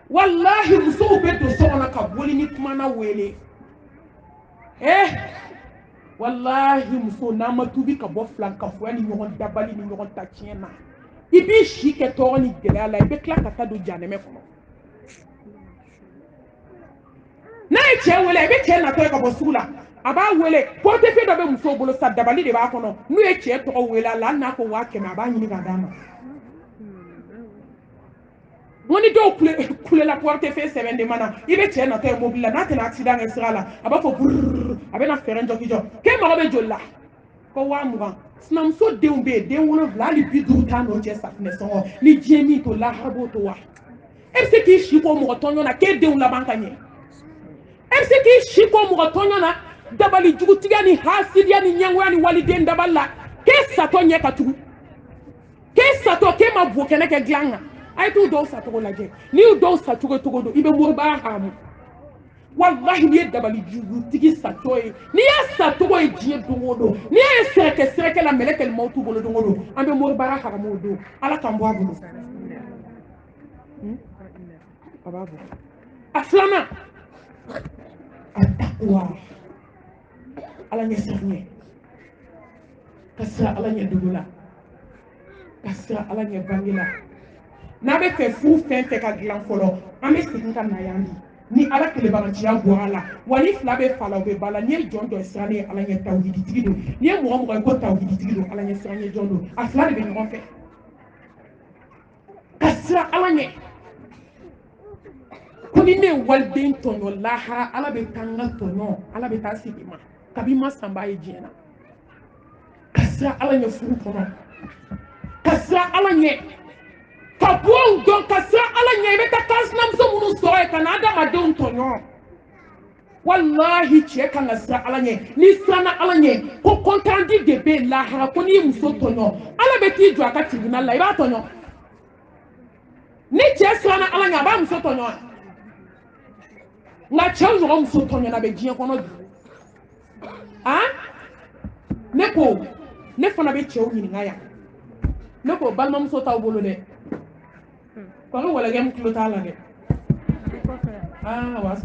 walahi musow bɛ don so kɔnɔ ka boli ni kumana wele walahi muso n'a ma tubi ka bɔ filankafoya ni ɲɔgɔn dabali ni ɲɔgɔn ta tiɲɛ na i b'i si kɛ tɔɔrɔ ni gɛlɛya la i bɛ tila ka taa don janɛmɛ kɔnɔ n'a ye cɛ wele i bɛ cɛ natɔ ye ka bɔ sugu la a b'a wele portefeuille dɔ bɛ musow bolo sa dabali de b'a kɔnɔ n'u ye cɛ tɔgɔ wele a la hali n'a ko 500 a b'a ɲini k'a d'a ma n ko ni dɔw kulela portefeuille sɛbɛn mana i bɛ cɛ natɔ ye mobili la n'a tɛna accident kɛ sira la a b'a fɔ burr a bɛ na fɛrɛn jɔkijɔ k'e mago bɛ joli la ko 20,000 sinamuso denw bɛ yen den 7 hali 50 t'a n'o cɛ safinɛ sɔngɔ ni diɲɛ min to lahara b'o to wa e bɛ se k'i si ko mɔgɔ tɔɲɔ na k'e denw laban ka ɲɛ e bɛ se k'i si ko mɔgɔ tɔɲɔ na dabali jugutigiya ni hasidiya ni ɲɛngoya ni waliden dabali la k'e satɔ ɲɛ ka tugu k'e satɔ k'e ma bo kɛnɛ kɛ dilan kan a ye t'u dɔw sacogo lajɛ n'i y'u dɔw sacogo cogo don i bɛ moribara haramu wallahi n'i ye dabali jugutigi satɔ ye n'i y'a satogo ye diɲɛ don o don n'i y'a ye sɛrɛkɛ la mɛlɛkɛl mawtu bolo don o don an bɛ moribara haramu o don ala k'an bɔ a bolo a b'a bɔ a filanan a taqwa ala ɲɛ siranɲɛ ka siran ala ɲɛ dogo la ka siran ala ɲɛ bange la n'a bɛ fɛ furu fɛn fɛn ka dilan fɔlɔ an bɛ segin ka na yan bi ni ala kelebaganciya bɔra la wa ni fila bɛ fa la o bɛ ba la n'i ye jɔn dɔ siran ye ala ɲɛ tawhiditigi don n'i ye mɔgɔ ye ko tawhiditigi don ala ɲɛ siran ye jɔn don a fila de bɛ ɲɔgɔn fɛ ka siran ala ɲɛ ko ni ne walden tɔɲɔ lahara ala bɛ taa n ka tɔɲɔ ala bɛ taa sigi ma kabi ma sanba ye diɲɛ na ka siran ala ɲɛ furu kɔnɔ ka siran ala ɲɛ ka bɔw dɔn ka siran ala ɲɛ i bɛ taa kan sinamuso minnu sɔrɔ yen ka na adamadenw tɔɲɔ wallahi cɛ kan ka siran ala ɲɛ n'i siranna ala ɲɛ ko kɔntandi de bɛ yen lahara ko n'i ye muso tɔɲɔ ala bɛ t'i jɔ a ka tribunal la i b'a tɔɲɔ ni cɛ siranna ala ɲɛ a b'a muso tɔɲɔ nka cɛw ɲɔgɔn muso tɔɲɔna bɛ diɲɛ kɔnɔ bi ne ko ne fana bɛ cɛw ɲininka yan ne ko balimamuso t'aw bolo dɛ kɔni wɛlɛkɛ min tulo t'a la dɛ wa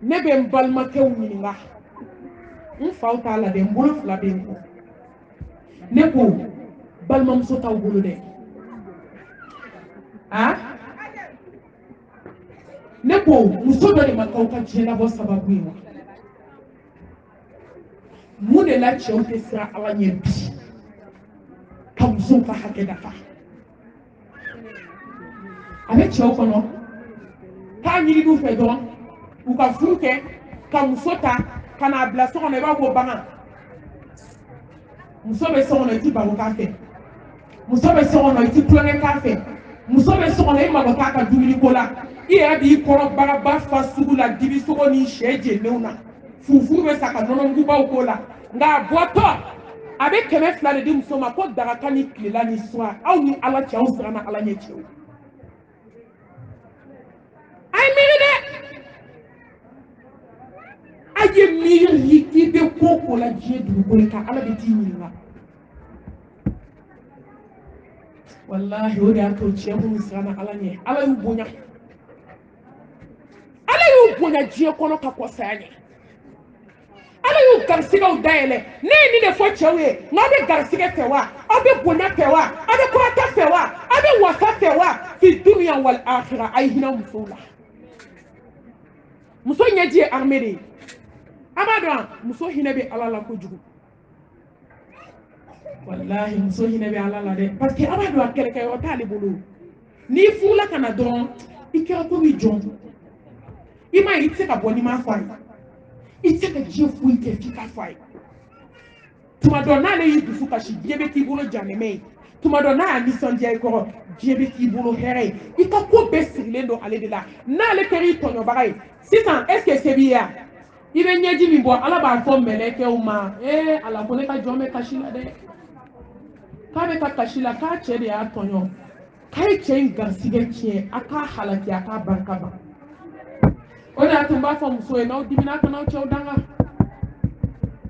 ne bɛ n balimakɛw ɲininka n faw t'a la dɛ n bolo fila bɛ n kɔ ne ko balimamuso t'aw bolo dɛ ne ko muso dɔ de ma k'aw ka diɲɛ labɔ sababu ye wa mun de la cɛw tɛ siran ala ɲɛ bi ka musow ka hakɛ dafa a bɛ cɛw kɔnɔ k'a ɲini d'u fɛ dɔrɔn u ka furu kɛ ka muso ta ka n'a bila so kɔnɔ i b'a fɔ bagan muso bɛ so kɔnɔ i ti baro k'a fɛ muso bɛ so kɔnɔ i ti tulonkɛ k'a fɛ muso bɛ so kɔnɔ i mago t'a ka dumuni ko la i yɛrɛ b'i kɔrɔ bagaba fa sugu la dibi sogo ni sɛ jenenw na fufu bɛ sa ka nɔnɔmugubaw k'o la nka a bɔtɔ a bɛ 200 de di muso ma ko daraka ni tilela ni suwa aw ni ala cɛ aw siranna ala ɲɛ cɛw a ye miiri dɛ a ye miiri i bɛ ko ko la diɲɛ dugukolo kan ala bɛ t'i ɲininka wallahi o de y'a to cɛ minnu siranna ala ɲɛ ala y'u bonya diɲɛ kɔnɔ ka kɔsaya ɲɛ ala y'u garisigɛw dayɛlɛ ne ye nin de fɔ cɛw ye n'aw bɛ garisigɛ fɛ wa aw bɛ bonya fɛ wa aw bɛ kɔrɔta fɛ wa aw bɛ wasa fɛ wa fi dunuya wal akhira a ye hinɛ musow la muso ɲɛji ye armée de ye a b'a dɔn muso hinɛ bɛ ala la kojugu wallahi muso hinɛ bɛ ala la dɛ parce que a b'a dɔn a kɛlɛkɛyɔrɔ t'ale bolo n'i furula ka na dɔrɔn i kɛra komi jɔn i ma ye i tɛ se ka bɔ n'i ma fɔ a ye i tɛ se ka diɲɛ foyi kɛ f'i ka fɔ a ye tuma dɔ n'ale y'i dusu kasi diɲɛ bɛ k'i bolo janɛmɛ ye tuma dɔ n'a y'a nisɔndiya i kɔrɔ diɲɛ bɛ k'i bolo hɛrɛ ye i ka ko bɛɛ sirilen don ale de la n'ale kɛra i tɔɲɔbaga ye sisan est ce que se b'i ye i bɛ ɲɛji min bɔ ala b'a fɔ mɛlɛkɛw ma ala ko ne ka jɔn bɛ kasi la dɛ k'a bɛ ka kasi la k'a cɛ de y'a tɔɲɔ k'a ye cɛ in garisigɛ tiɲɛ a k'a halaki a k'a barika ban o de y'a to n b'a fɔ muso ye n'aw dimina ka n'aw cɛw danga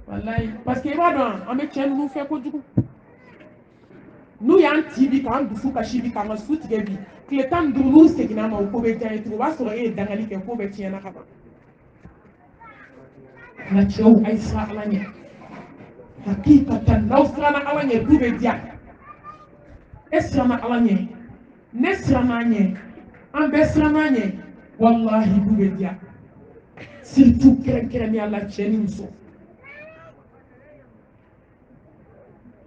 wallahi parce que i b'a dɔn an bɛ cɛ ninnu fɛ kojugu n'u y'an ci bi k'an dusu kasi bi k'an ka su tigɛ bi tile 15 n'u seginna ma o ko bɛ diya ye tugun o b'a sɔrɔ e ye dangali kɛ ko bɛɛ tiɲɛna ka ban nka cɛw a ye siran ala ɲɛ hakikatan n'aw siranna ala ɲɛ du bɛ diya e siranna ala ɲɛ ne siranna a ɲɛ an bɛɛ siranna a ɲɛ wallahi du bɛ diya surtout kɛrɛnkɛrɛnnenya la cɛ ni muso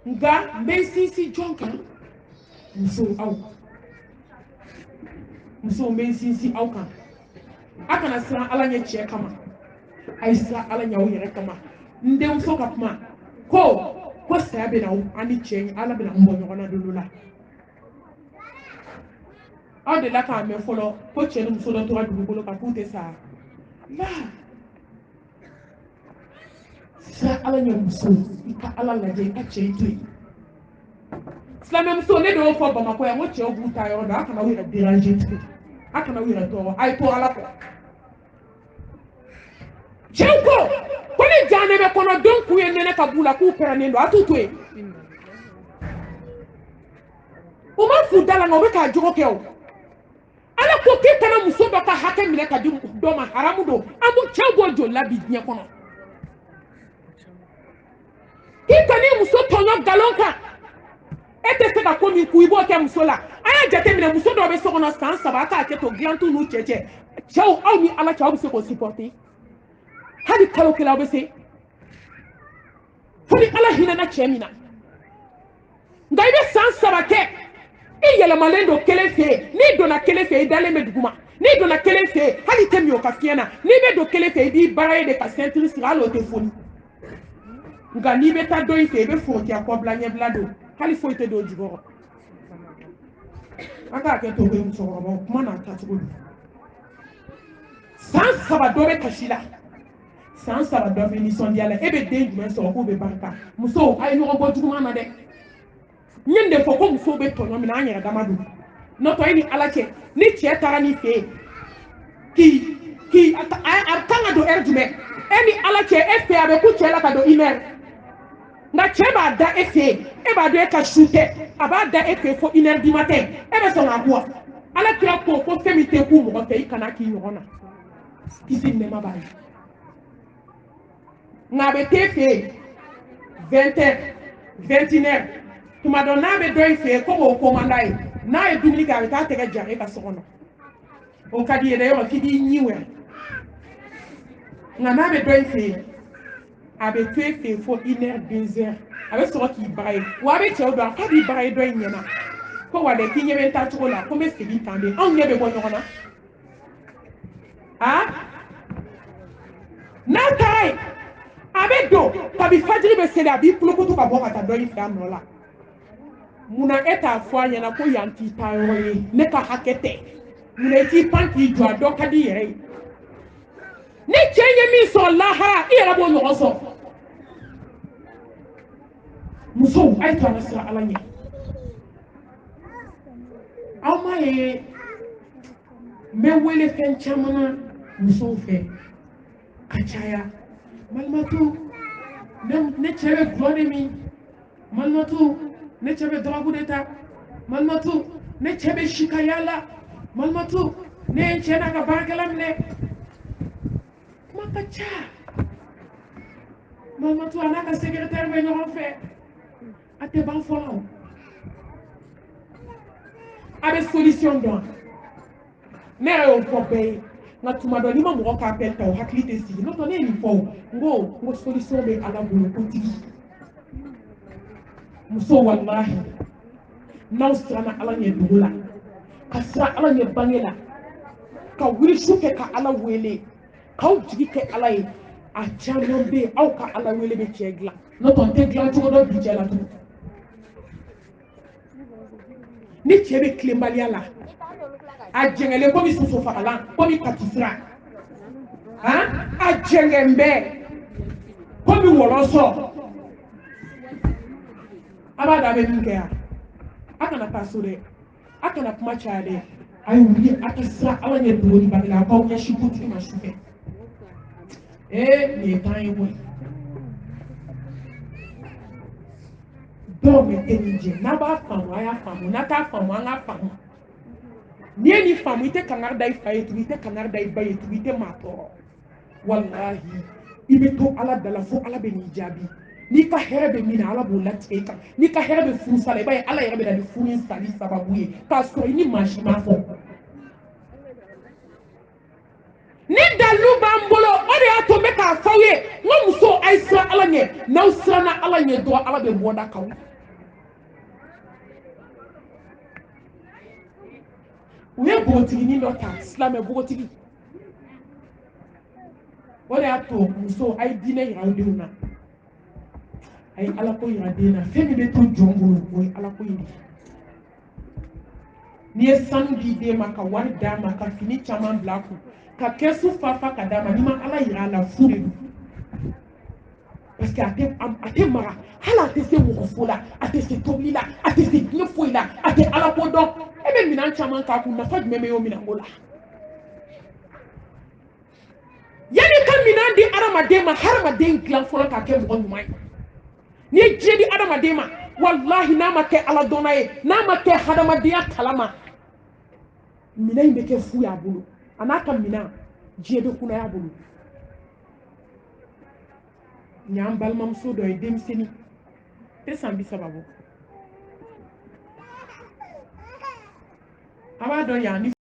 nka n bɛ sinsin jɔn kan musow aw musow n bɛ sinsin aw kan a kana siran ala ɲɛ cɛ kama a ye siran ala ɲɛ aw yɛrɛ kama n denmuso ka kuma ko saya bɛ na an ni cɛ ala bɛ na an bɔ ɲɔgɔn na don dɔ la aw de la k'a mɛn fɔlɔ ko cɛ ni muso dɔ tora dugukolo kan k'u tɛ sa la siran ala ɲɛ muso i ka ala lajɛ i ka cɛ to yen silamɛmuso ne de y'o fɔ bamakɔ yan ko cɛw b'u ta yɔrɔ dɔn a kana aw yɛrɛ déranger tugun a kana aw yɛrɛ tɔɔrɔ a ye to ala kɔ cɛw ko ni janɛmɛ kɔnɔ don k'u ye nɛnɛ ka b'u la k'u pɛrɛnnen don a t'u to yen u ma fu da la nka u bɛ k'a jogo kɛ o ala ko k'i kana muso dɔ ka hakɛ minɛ ka di dɔ ma haramu don an b'u cɛw bɔ joli la bi diɲɛ kɔnɔ k'i kan'i muso tɔɲɔ nkalon kan e tɛ se ka ko min k'u i b'o kɛ muso la a y'a jateminɛ muso dɔw bɛ so kɔnɔ san 3 a k'a kɛ to dilantu n'u cɛ cɛw aw ni ala cɛ aw bɛ se k'o supporter hali kalo kelen aw bɛ se fo ni ala hinɛna cɛ min na nka i bɛ san 3 kɛ i yɛlɛmalen don kelen fɛ yen n'i donna kelen fɛ yen i dalen bɛ duguma n'i donna kelen fɛ yen hali i tɛ min o ka fiɲɛ na n'i bɛ don kelen fɛ yen i b'i baara ye de ka ceinture siri hali o tɛ foni nka n'i bɛ taa dɔ in fɛ yen i bɛ forokiya kɔbila ɲɛbila don hali foyi tɛ don o jukɔrɔ an k'a kɛ to bɛ musokɔrɔbaw kuma n'a tacogo don san 3 dɔ bɛ kasi la san 3 dɔ bɛ nisɔndiya la e bɛ den jumɛn sɔrɔ k'o bɛ barika musow a ye ɲɔgɔn bɔ juguman na dɛ n ye nin de fɔ ko musow bɛ tɔɲɔ min na an yɛrɛ dama don n'o tɛ e ni ala cɛ ni cɛ taara n'i fɛ yen a kan ka don heure jumɛn e ni ala cɛ e fɛ a bɛ ku cɛ la ka don 1 heure nka cɛ b'a da e fɛ yen e b'a dɔn e ka su tɛ a b'a da e fɛ yen fo 1 heure du matin e bɛ sɔn k'a bɔ wa ala kira ko fɛn min tɛ ku mɔgɔ fɛ i kana k'i ɲɔgɔn na kisi ni nɛɛma b'a ye nka a bɛ t'e fɛ yen 20 heures 21 heures tuma dɔ n'a bɛ dɔ in fɛ yen ko k'o komanda ye n'a ye dumuni kɛ a bɛ taa tɛgɛ jan e ka so kɔnɔ o ka di ye dɛ yɔrɔ k'i b'i ɲi wɛrɛ nka n'a bɛ dɔ in fɛ yen a bɛ to e fɛ yen fo 1 heure 2 heures a bɛ sɔrɔ k'i baga ye wa a bɛ cɛw dɔn a k'a b'i baga ye dɔ in ɲɛna ko wa dɛ k'i ɲɛ bɛ n taa cogo la ko n bɛ segin tan de anw ɲɛ bɛ bɔ ɲɔgɔn na n'a taara yen a bɛ don kabi fajiri bɛ seli a b'i kulokutu ka bɔ ka taa dɔ in fɛ a nɔ la munna e t'a fɔ a ɲɛna ko yan t'i taa yɔrɔ ye ne ka hakɛ tɛ munna i t'i pan k'i jɔ a dɔ ka di i yɛrɛ ye ni cɛ ye min sɔrɔ lahara i yɛrɛ b'o ɲɔgɔn sɔrɔ musow a ye to an ka siran ala ɲɛ aw m'a ye n bɛ wele fɛn caman na musow fɛ ka caya malimatu ne cɛ bɛ gulɔ de min malimatu ne cɛ bɛ dɔrɔgu de ta malimatu ne cɛ bɛ sikaya la malimatu ne ye n cɛ n'a ka baarakɛla minɛ kuma ka ca malimatu a n'a ka secrétaire bɛ ɲɔgɔn fɛ a tɛ ban fɔlɔ a bɛ solution dɔn ne yɛrɛ y'o fɔ bɛɛ ye nka tuma dɔ n'i ma mɔgɔ ka appel ta o hakili tɛ sigi n'o tɛ ne ye nin fɔ o n ko solution bɛ ala bolo ko tigi muso walahi n'aw siranna ala ɲɛ dugu la ka siran ala ɲɛ bange la ka wuli su kɛ ka ala wele k'aw jigi kɛ ala ye a caman bɛ yen aw ka ala wele bɛ cɛ dilan n'o tɛ n tɛ dilan cogo dɔ bi cɛ la tugun ni cɛ bɛ tilenbaliya la a jɛngɛlen komi soso fagalan komi katisira a jɛngɛn bɛɛ komi wɔlɔsɔ a b'a dɔn a bɛ min kɛ yan a kana taa so dɛ a kana kuma caya dɛ a ye wuli a ka siran ala ɲɛ dogo ni bange la a k'aw ɲɛsin kuntigi ma su fɛ nin ye tan ye koyi dɔw bɛ tɛ nin jɛ n'a b'a faamu a y'a faamu n'a t'a faamu an k'a faamu n'i ye nin faamu i tɛ kangari da i fa ye tugun i tɛ kangari da i ba ye tugun i tɛ maa tɔɔrɔ walahi i bɛ to ala dala fo ala bɛ n'i jaabi n'i ka hɛrɛ bɛ min na ala b'o latigɛ i kan n'i ka hɛrɛ bɛ furu sa la i b'a ye ala yɛrɛ bɛ na ni furu in sali sababu ye k'a sɔrɔ i ni maa si m'a fɔ ni dalu b'an bolo o de y'a to n bɛ k'a fɔ aw ye n ko musow a ye siran ala ɲɛ n'aw siranna ala ɲɛ dɔrɔn ala bɛ bɔda k'aw u ye npogotiginin dɔ ta silamɛ npogotigi o de y'a to musow a ye diinɛ yira aw denw na a ye ala ko yira den na fɛn min bɛ to jɔn bolo o ye ala ko in de ye n'i ye sanu di den ma ka wari d'a ma ka fini caman bila a kun ka kɛsu fa ka d'a ma n'i ma ala yira a la fu de don parce que a tɛ mara hali a tɛ se mɔgɔfo la a tɛ se tobili la a tɛ se diɲɛ foyi la a tɛ ala ko dɔn e bɛ minɛn caman k'a kun nafa jumɛn bɛ y'o minɛnko la yanni ka minɛn di adamaden ma hadamaden dilan fɔlɔ k'a kɛ mɔgɔ ɲuman ye n'i ye diɲɛ di adamaden ma walahi n'a ma kɛ ala dɔnna ye n'a ma kɛ hadamadenya kalama minɛn in bɛ kɛ fu y'a bolo a n'a ka minɛn diɲɛ bɛ kunnaya bolo nin y'an balimamuso dɔ ye denmisɛnnin tɛ san 30 bɔ a b'a dɔn yan